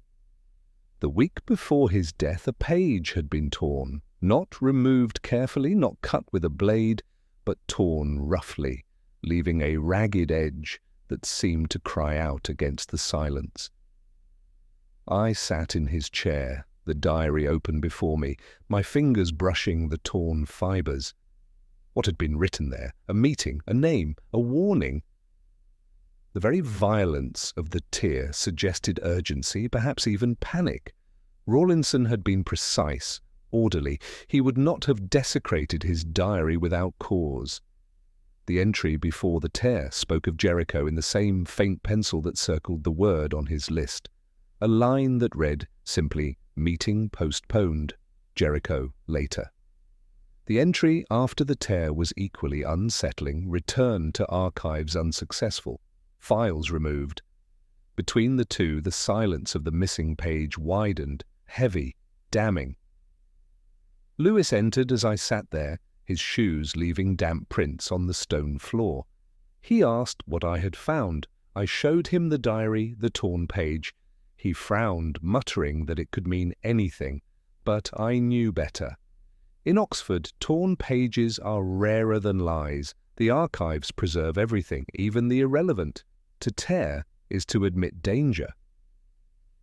The week before his death, a page had been torn, not removed carefully, not cut with a blade, but torn roughly, leaving a ragged edge that seemed to cry out against the silence. I sat in his chair, the diary open before me, my fingers brushing the torn fibres. What had been written there? A meeting, a name, a warning. The very violence of the tear suggested urgency, perhaps even panic. Rawlinson had been precise, orderly. He would not have desecrated his diary without cause. The entry before the tear spoke of Jericho in the same faint pencil that circled the word on his list. A line that read simply, "Meeting postponed, Jericho later." The entry after the tear was equally unsettling, "Return to archives unsuccessful, files removed." Between the two, the silence of the missing page widened, heavy, damning. Lewis entered as I sat there, his shoes leaving damp prints on the stone floor. He asked what I had found. I showed him the diary, the torn page. He frowned, muttering that it could mean anything, but I knew better. In Oxford, torn pages are rarer than lies. The archives preserve everything, even the irrelevant. To tear is to admit danger.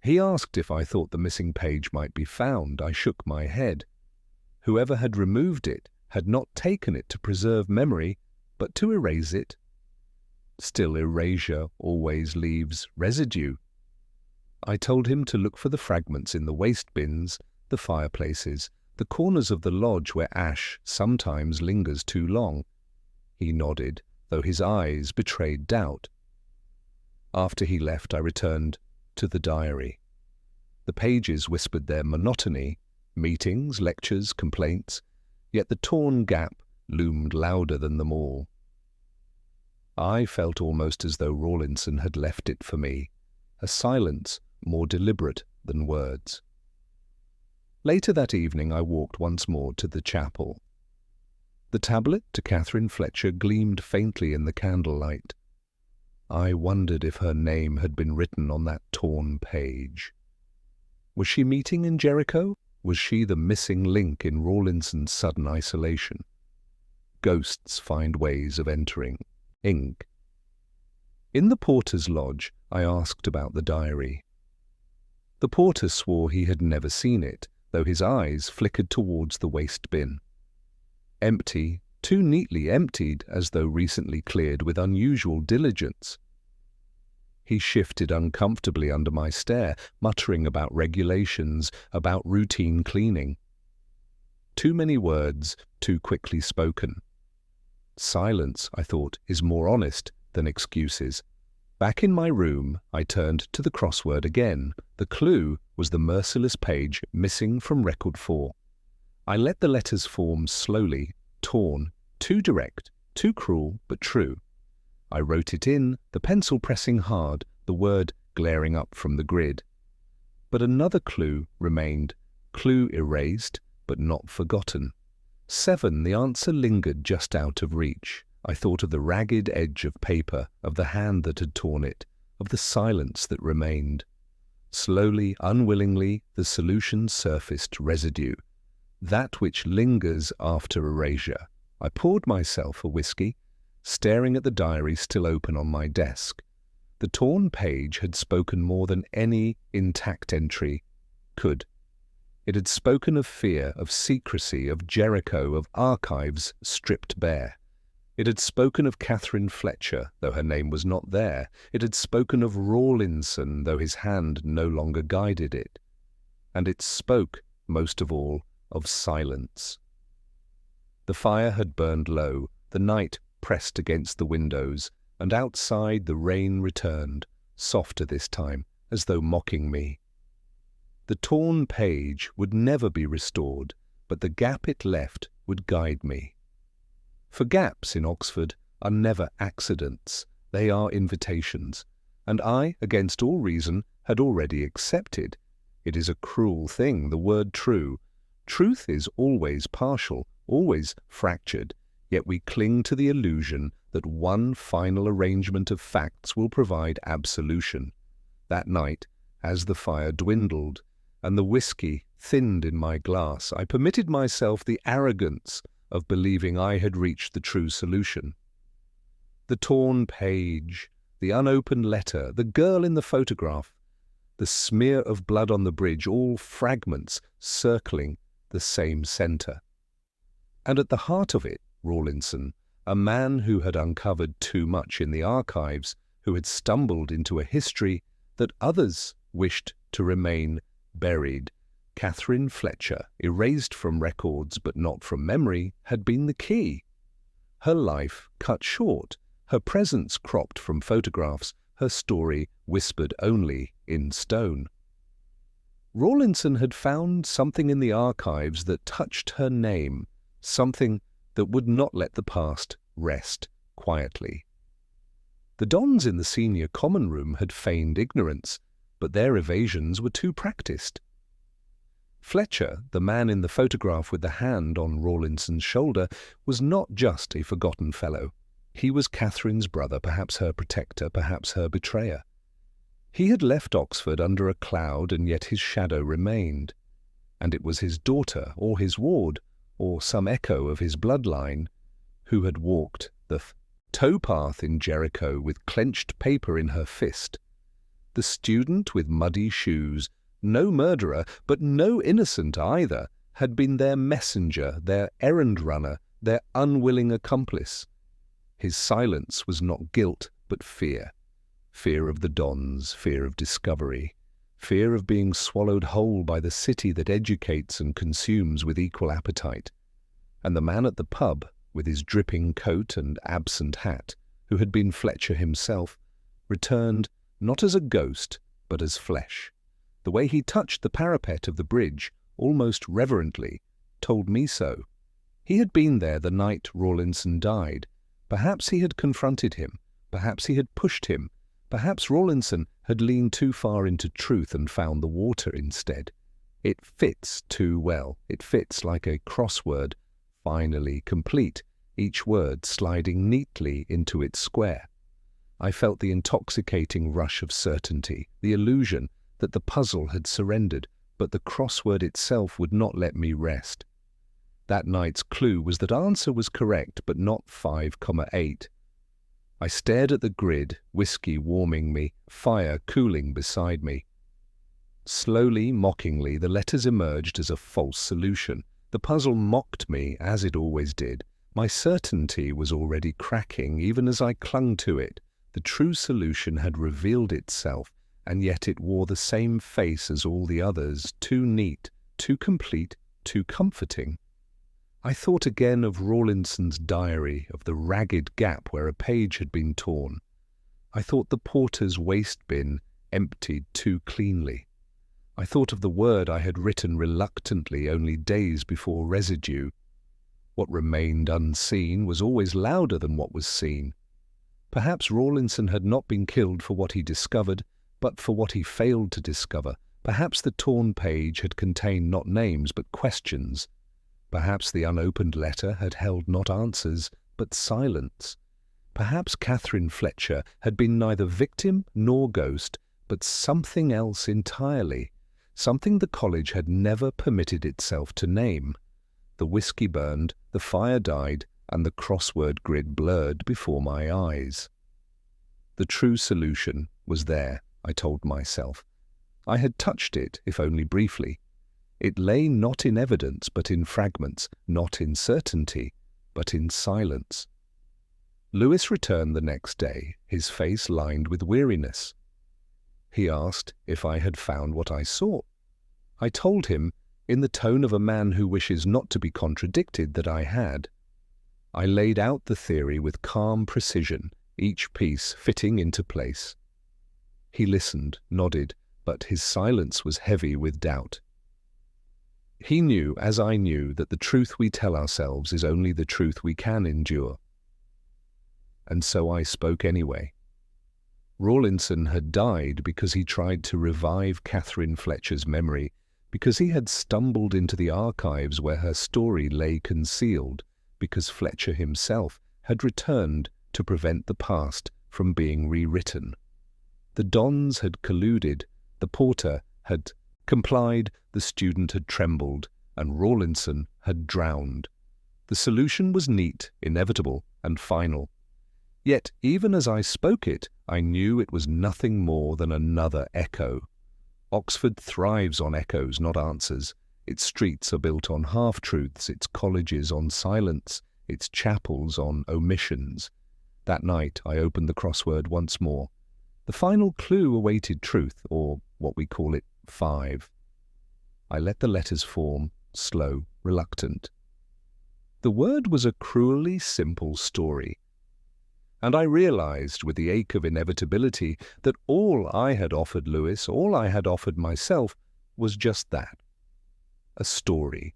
He asked if I thought the missing page might be found. I shook my head. Whoever had removed it had not taken it to preserve memory, but to erase it. Still, erasure always leaves residue. I told him to look for the fragments in the waste bins, the fireplaces, the corners of the lodge where ash sometimes lingers too long. He nodded, though his eyes betrayed doubt. After he left, I returned to the diary. The pages whispered their monotony, meetings, lectures, complaints, yet the torn gap loomed louder than them all. I felt almost as though Rawlinson had left it for me, a silence more deliberate than words. Later that evening I walked once more to the chapel. The tablet to Catherine Fletcher gleamed faintly in the candlelight. I wondered if her name had been written on that torn page. Was she meeting in Jericho? Was she the missing link in Rawlinson's sudden isolation? Ghosts find ways of entering. Ink. In the porter's lodge, I asked about the diary. The porter swore he had never seen it, though his eyes flickered towards the waste bin. Empty, too neatly emptied, as though recently cleared with unusual diligence. He shifted uncomfortably under my stare, muttering about regulations, about routine cleaning. Too many words, too quickly spoken. Silence, I thought, is more honest than excuses. Back in my room, I turned to the crossword again. The clue was the merciless page missing from record 4. I let the letters form slowly, torn, too direct, too cruel, but true. I wrote it in, the pencil pressing hard, the word glaring up from the grid. But another clue remained, clue erased, but not forgotten. 7, the answer lingered just out of reach. I thought of the ragged edge of paper, of the hand that had torn it, of the silence that remained. Slowly, unwillingly, the solution surfaced residue, that which lingers after erasure. I poured myself a whiskey, staring at the diary still open on my desk. The torn page had spoken more than any intact entry could. It had spoken of fear, of secrecy, of Jericho, of archives stripped bare. It had spoken of Catherine Fletcher, though her name was not there. It had spoken of Rawlinson, though his hand no longer guided it. And it spoke, most of all, of silence. The fire had burned low, the night pressed against the windows, and outside the rain returned, softer this time, as though mocking me. The torn page would never be restored, but the gap it left would guide me. For gaps in Oxford are never accidents, they are invitations, and I, against all reason, had already accepted. It is a cruel thing, the word true. Truth is always partial, always fractured, yet we cling to the illusion that one final arrangement of facts will provide absolution. That night, As the fire dwindled and the whiskey thinned in my glass, I permitted myself the arrogance of believing I had reached the true solution. The torn page, the unopened letter, the girl in the photograph, the smear of blood on the bridge, all fragments circling the same center. And at the heart of it, Rawlinson, a man who had uncovered too much in the archives, who had stumbled into a history that others wished to remain buried. Catherine Fletcher, erased from records but not from memory, had been the key. Her life cut short, her presence cropped from photographs, her story whispered only in stone. Rawlinson had found something in the archives that touched her name, something that would not let the past rest quietly. The dons in the senior common room had feigned ignorance, but their evasions were too practiced. Fletcher, the man in the photograph with the hand on Rawlinson's shoulder, was not just a forgotten fellow. He was Catherine's brother, perhaps her protector, perhaps her betrayer. He had left Oxford under a cloud, and yet his shadow remained. And it was his daughter, or his ward, or some echo of his bloodline, who had walked the towpath in Jericho with clenched paper in her fist. The student with muddy shoes, no murderer, but no innocent either, had been their messenger, their errand-runner, their unwilling accomplice. His silence was not guilt, but fear. Fear of the dons, fear of discovery, fear of being swallowed whole by the city that educates and consumes with equal appetite. And the man at the pub, with his dripping coat and absent hat, who had been Fletcher himself, returned not as a ghost, but as flesh. The way he touched the parapet of the bridge, almost reverently, told me so. He had been there the night Rawlinson died. Perhaps he had confronted him. Perhaps he had pushed him. Perhaps Rawlinson had leaned too far into truth and found the water instead. It fits too well. It fits like a crossword, finally complete, each word sliding neatly into its square. I felt the intoxicating rush of certainty, the illusion that the puzzle had surrendered, but the crossword itself would not let me rest. That night's clue was that answer was correct, but not 5,8. I stared at the grid, whiskey warming me, fire cooling beside me. Slowly, mockingly, the letters emerged as a false solution. The puzzle mocked me, as it always did. My certainty was already cracking, even as I clung to it. The true solution had revealed itself, and yet it wore the same face as all the others, too neat, too complete, too comforting. I thought again of Rawlinson's diary, of the ragged gap where a page had been torn. I thought the porter's waste bin emptied too cleanly. I thought of the word I had written reluctantly only days before residue. What remained unseen was always louder than what was seen. Perhaps Rawlinson had not been killed for what he discovered, but for what he failed to discover. Perhaps the torn page had contained not names, but questions. Perhaps the unopened letter had held not answers, but silence. Perhaps Catherine Fletcher had been neither victim nor ghost, but something else entirely, something the college had never permitted itself to name. The whiskey burned, the fire died, and the crossword grid blurred before my eyes. The true solution was there, I told myself. I had touched it, if only briefly. It lay not in evidence, but in fragments, not in certainty, but in silence. Lewis returned the next day, his face lined with weariness. He asked if I had found what I sought. I told him, in the tone of a man who wishes not to be contradicted, that I had. I laid out the theory with calm precision, each piece fitting into place. He listened, nodded, but his silence was heavy with doubt. He knew, as I knew, that the truth we tell ourselves is only the truth we can endure. And so I spoke anyway. Rawlinson had died because he tried to revive Catherine Fletcher's memory, because he had stumbled into the archives where her story lay concealed, because Fletcher himself had returned to prevent the past from being rewritten. The dons had colluded, The porter had complied, the student had trembled, and Rawlinson had drowned. The solution was neat, inevitable, and final. Yet, even as I spoke it, I knew it was nothing more than another echo. Oxford thrives on echoes, not answers. Its streets are built on half-truths, its colleges on silence, its chapels on omissions. That night I opened the crossword once more. The final clue awaited truth, or what we call it, 5. I let the letters form, slow, reluctant. The word was a cruelly simple story. And I realized, with the ache of inevitability, that all I had offered Lewis, all I had offered myself, was just that. A story.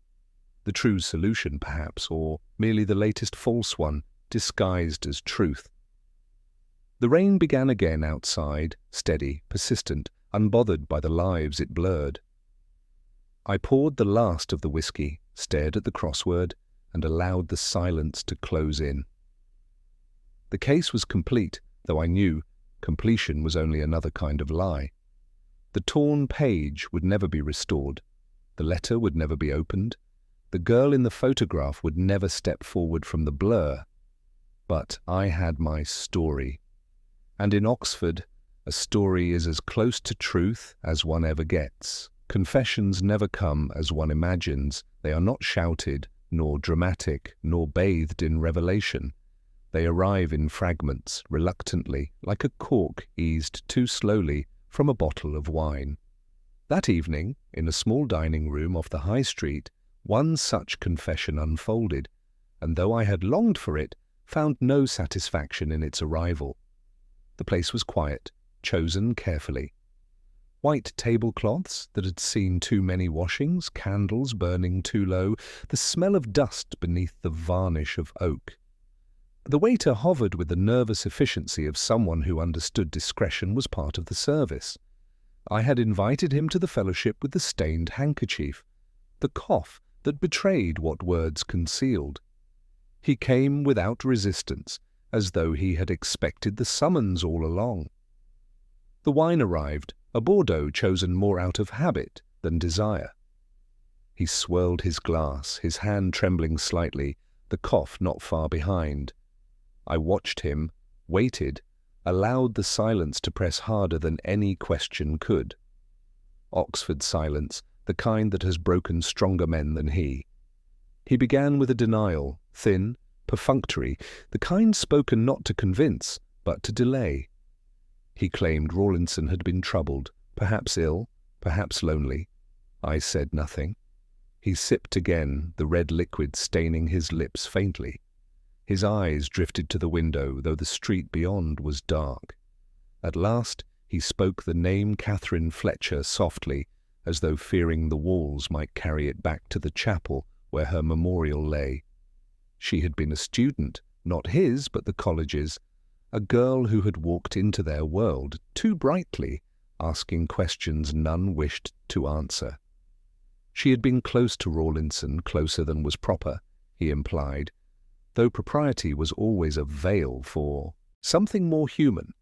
The true solution, perhaps, or merely the latest false one, disguised as truth. The rain began again outside, steady, persistent, unbothered by the lives it blurred. I poured the last of the whiskey, stared at the crossword, and allowed the silence to close in. The case was complete, though I knew completion was only another kind of lie. The torn page would never be restored. The letter would never be opened. The girl in the photograph would never step forward from the blur. But I had my story. And in Oxford, a story is as close to truth as one ever gets. Confessions never come as one imagines. They are not shouted, nor dramatic, nor bathed in revelation. They arrive in fragments, reluctantly, like a cork eased too slowly from a bottle of wine. That evening, in a small dining room off the High Street, one such confession unfolded, and though I had longed for it, found no satisfaction in its arrival. The place was quiet, chosen carefully. White tablecloths that had seen too many washings, candles burning too low, the smell of dust beneath the varnish of oak. The waiter hovered with the nervous efficiency of someone who understood discretion was part of the service. I had invited him to the fellowship with the stained handkerchief, the cough that betrayed what words concealed. He came without resistance, as though he had expected the summons all along. The wine arrived, a Bordeaux chosen more out of habit than desire. He swirled his glass, his hand trembling slightly, the cough not far behind. I watched him, waited, allowed the silence to press harder than any question could. Oxford silence, the kind that has broken stronger men than he. He began with a denial, thin, perfunctory, the kind spoken not to convince, but to delay. He claimed Rawlinson had been troubled, perhaps ill, perhaps lonely. I said nothing. He sipped again, the red liquid staining his lips faintly. His eyes drifted to the window, though the street beyond was dark. At last he spoke the name Catherine Fletcher softly, as though fearing the walls might carry it back to the chapel where her memorial lay. She had been a student, not his, but the college's, a girl who had walked into their world too brightly, asking questions none wished to answer. She had been close to Rawlinson, closer than was proper, he implied, though propriety was always a veil for something more human.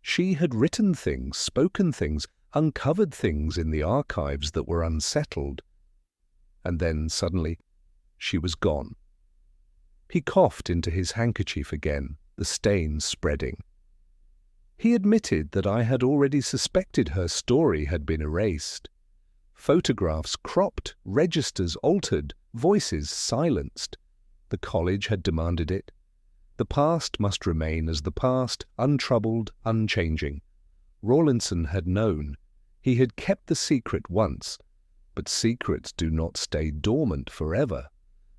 She had written things, spoken things, uncovered things in the archives that were unsettled. And then, suddenly, she was gone. He coughed into his handkerchief again, the stain spreading. He admitted that I had already suspected her story had been erased. Photographs cropped, registers altered, voices silenced. The college had demanded it. The past must remain as the past, untroubled, unchanging. Rawlinson had known. He had kept the secret once, but secrets do not stay dormant forever.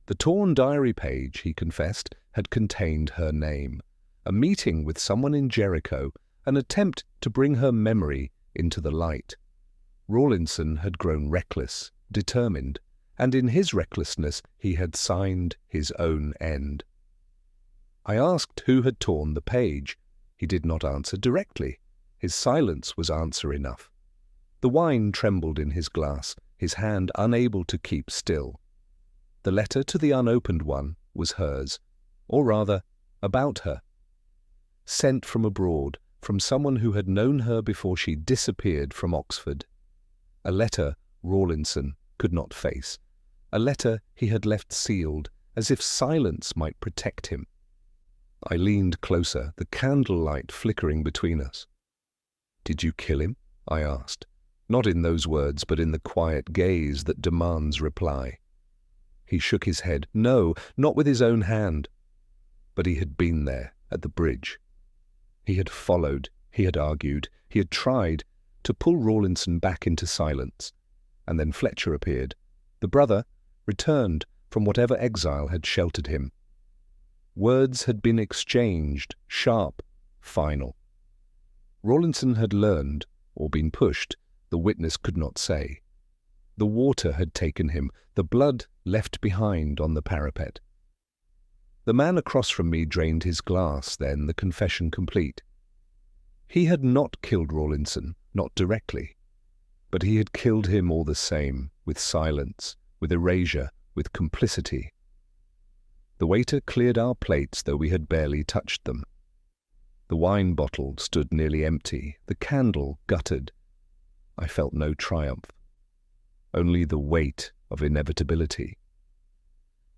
The torn diary page, he confessed, had contained her name, a meeting with someone in Jericho, an attempt to bring her memory into the light. Rawlinson had grown reckless, determined, and in his recklessness he had signed his own end. I asked who had torn the page. He did not answer directly. His silence was answer enough. The wine trembled in his glass, his hand unable to keep still. The letter to the unopened one was hers, or rather, about her. Sent from abroad, from someone who had known her before she disappeared from Oxford. A letter Rawlinson could not face. A letter he had left sealed, as if silence might protect him. I leaned closer, the candlelight flickering between us. "Did you kill him?" I asked, not in those words, but in the quiet gaze that demands reply. He shook his head. No, not with his own hand. But he had been there, at the bridge. He had followed, he had argued, he had tried to pull Rawlinson back into silence. And then Fletcher appeared. The brother returned from whatever exile had sheltered him. Words had been exchanged, sharp, final. Rawlinson had learned, or been pushed, the witness could not say. The water had taken him, the blood left behind on the parapet. The man across from me drained his glass, then, the confession complete. He had not killed Rawlinson, not directly. But he had killed him all the same, with silence, with erasure, with complicity. The waiter cleared our plates, though we had barely touched them. The wine bottle stood nearly empty, the candle guttered. I felt no triumph, only the weight of inevitability.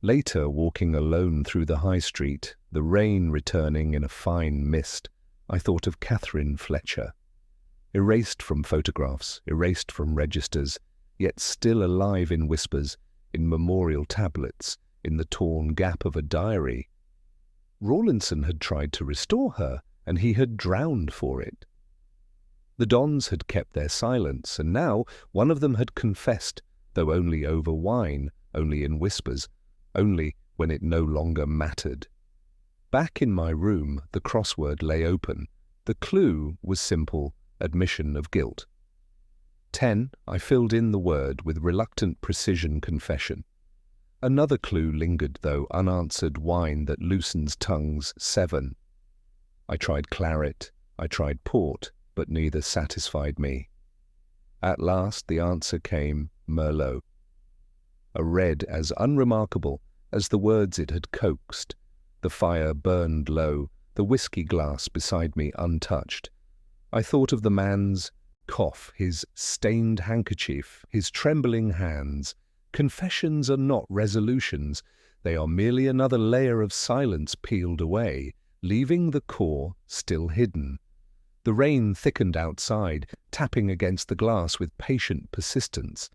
Later, walking alone through the high street, the rain returning in a fine mist, I thought of Catherine Fletcher, erased from photographs, erased from registers, yet still alive in whispers, in memorial tablets, in the torn gap of a diary. Rawlinson had tried to restore her, and he had drowned for it. The Dons had kept their silence, and now one of them had confessed, though only over wine, only in whispers, only when it no longer mattered. Back in my room, the crossword lay open. The clue was simple: admission of guilt. 10, I filled in the word with reluctant precision: confession. Another clue lingered, though, unanswered: wine that loosens tongues. 7. I tried claret, I tried port, but neither satisfied me. At last the answer came: Merlot. A red as unremarkable as the words it had coaxed. The fire burned low, the whiskey glass beside me untouched. I thought of the man's cough, his stained handkerchief, his trembling hands. Confessions are not resolutions. They are merely another layer of silence peeled away, leaving the core still hidden. The rain thickened outside, tapping against the glass with patient persistence.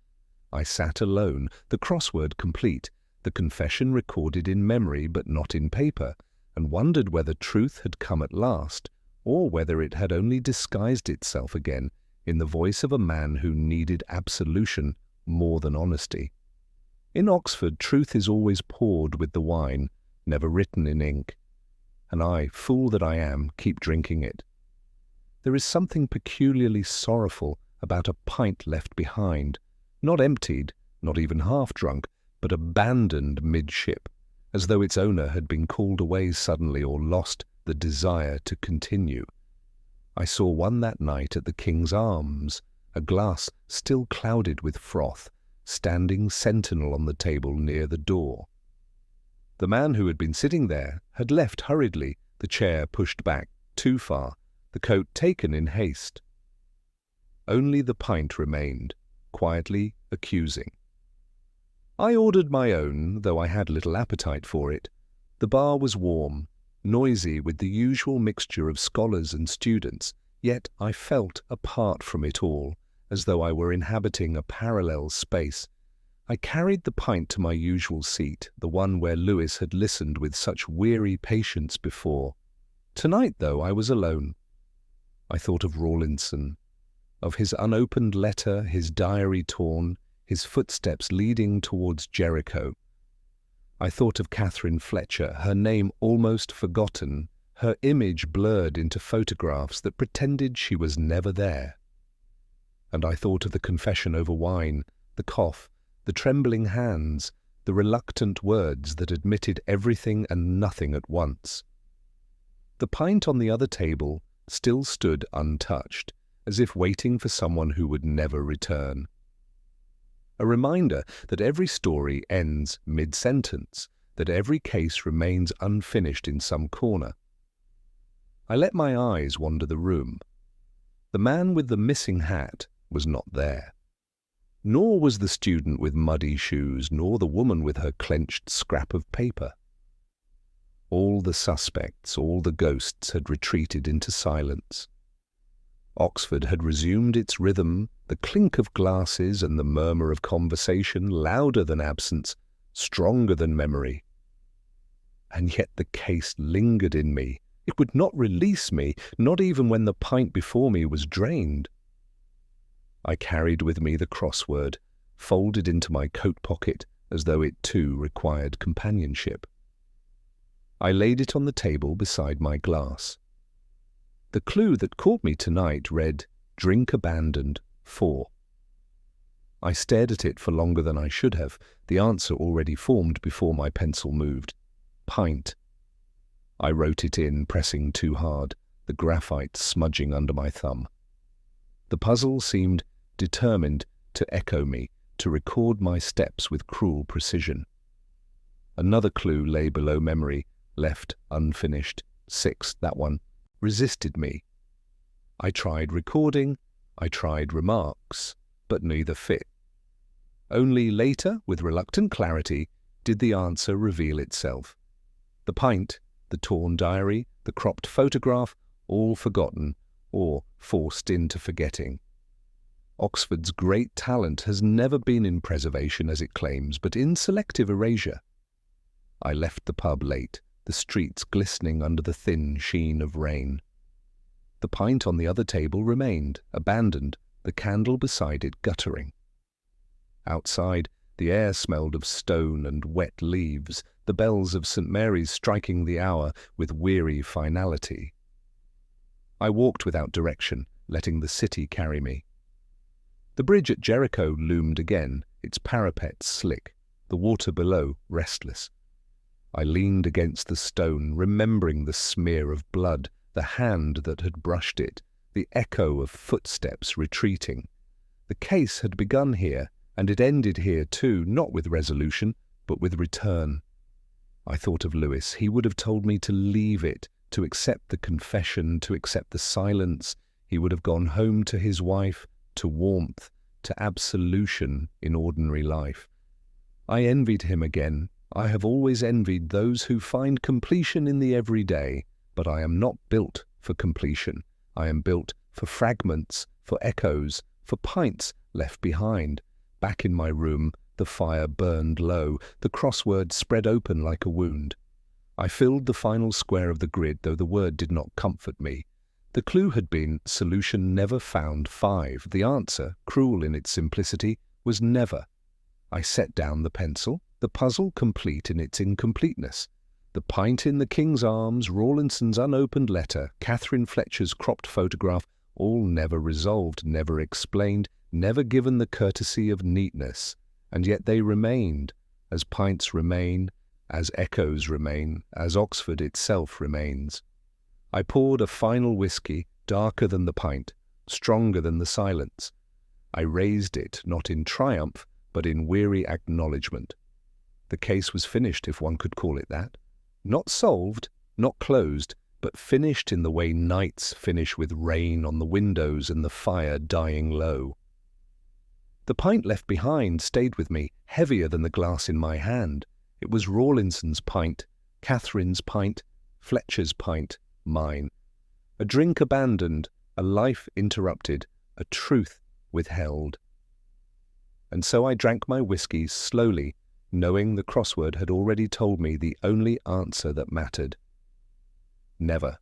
I sat alone, the crossword complete, the confession recorded in memory but not in paper, and wondered whether truth had come at last, or whether it had only disguised itself again in the voice of a man who needed absolution more than honesty. In Oxford, truth is always poured with the wine, never written in ink. And I, fool that I am, keep drinking it. There is something peculiarly sorrowful about a pint left behind, not emptied, not even half-drunk, but abandoned midship, as though its owner had been called away suddenly or lost the desire to continue. I saw one that night at the King's Arms, a glass still clouded with froth, standing sentinel on the table near the door. The man who had been sitting there had left hurriedly, the chair pushed back too far, the coat taken in haste. Only the pint remained, quietly accusing. I ordered my own, though I had little appetite for it. The bar was warm, noisy with the usual mixture of scholars and students, yet I felt apart from it all, as though I were inhabiting a parallel space. I carried the pint to my usual seat, the one where Lewis had listened with such weary patience before. Tonight, though, I was alone. I thought of Rawlinson, of his unopened letter, his diary torn, his footsteps leading towards Jericho. I thought of Catherine Fletcher, her name almost forgotten, her image blurred into photographs that pretended she was never there. And I thought of the confession over wine, the cough, the trembling hands, the reluctant words that admitted everything and nothing at once. The pint on the other table still stood untouched, as if waiting for someone who would never return. A reminder that every story ends mid-sentence, that every case remains unfinished in some corner. I let my eyes wander the room. The man with the missing hat was not there. Nor was the student with muddy shoes, nor the woman with her clenched scrap of paper. All the suspects, all the ghosts had retreated into silence. Oxford had resumed its rhythm, the clink of glasses and the murmur of conversation, louder than absence, stronger than memory. And yet the case lingered in me. It would not release me, not even when the pint before me was drained. I carried with me the crossword, folded into my coat pocket as though it too required companionship. I laid it on the table beside my glass. The clue that caught me tonight read, "Drink abandoned, 4." I stared at it for longer than I should have, the answer already formed before my pencil moved. Pint. I wrote it in, pressing too hard, the graphite smudging under my thumb. The puzzle seemed determined to echo me, to record my steps with cruel precision. Another clue lay below memory, left unfinished. 6, that one, resisted me. I tried recording, I tried remarks, but neither fit. Only later, with reluctant clarity, did the answer reveal itself. The pint, the torn diary, the cropped photograph, all forgotten or forced into forgetting. Oxford's great talent has never been in preservation as it claims, but in selective erasure. I left the pub late, the streets glistening under the thin sheen of rain. The pint on the other table remained, abandoned, the candle beside it guttering. Outside, the air smelled of stone and wet leaves, the bells of St. Mary's striking the hour with weary finality. I walked without direction, letting the city carry me. The bridge at Jericho loomed again, its parapet slick, the water below restless. I leaned against the stone, remembering the smear of blood, the hand that had brushed it, the echo of footsteps retreating. The case had begun here, and it ended here too, not with resolution, but with return. I thought of Lewis. He would have told me to leave it, to accept the confession, to accept the silence. He would have gone home to his wife, to warmth, to absolution in ordinary life. I envied him again. I have always envied those who find completion in the everyday, but I am not built for completion. I am built for fragments, for echoes, for pints left behind. Back in my room, the fire burned low, the crossword spread open like a wound. I filled the final square of the grid, though the word did not comfort me. The clue had been solution never found 5. The answer, cruel in its simplicity, was never. I set down the pencil, the puzzle complete in its incompleteness. The pint in the King's Arms, Rawlinson's unopened letter, Catherine Fletcher's cropped photograph, all never resolved, never explained, never given the courtesy of neatness. And yet they remained, as pints remain, as echoes remain, as Oxford itself remains. I poured a final whiskey, darker than the pint, stronger than the silence. I raised it, not in triumph, but in weary acknowledgement. The case was finished, if one could call it that. Not solved, not closed, but finished in the way nights finish with rain on the windows and the fire dying low. The pint left behind stayed with me, heavier than the glass in my hand. It was Rawlinson's pint, Catherine's pint, Fletcher's pint, mine. A drink abandoned, a life interrupted, a truth withheld. And so I drank my whiskey slowly, knowing the crossword had already told me the only answer that mattered. Never.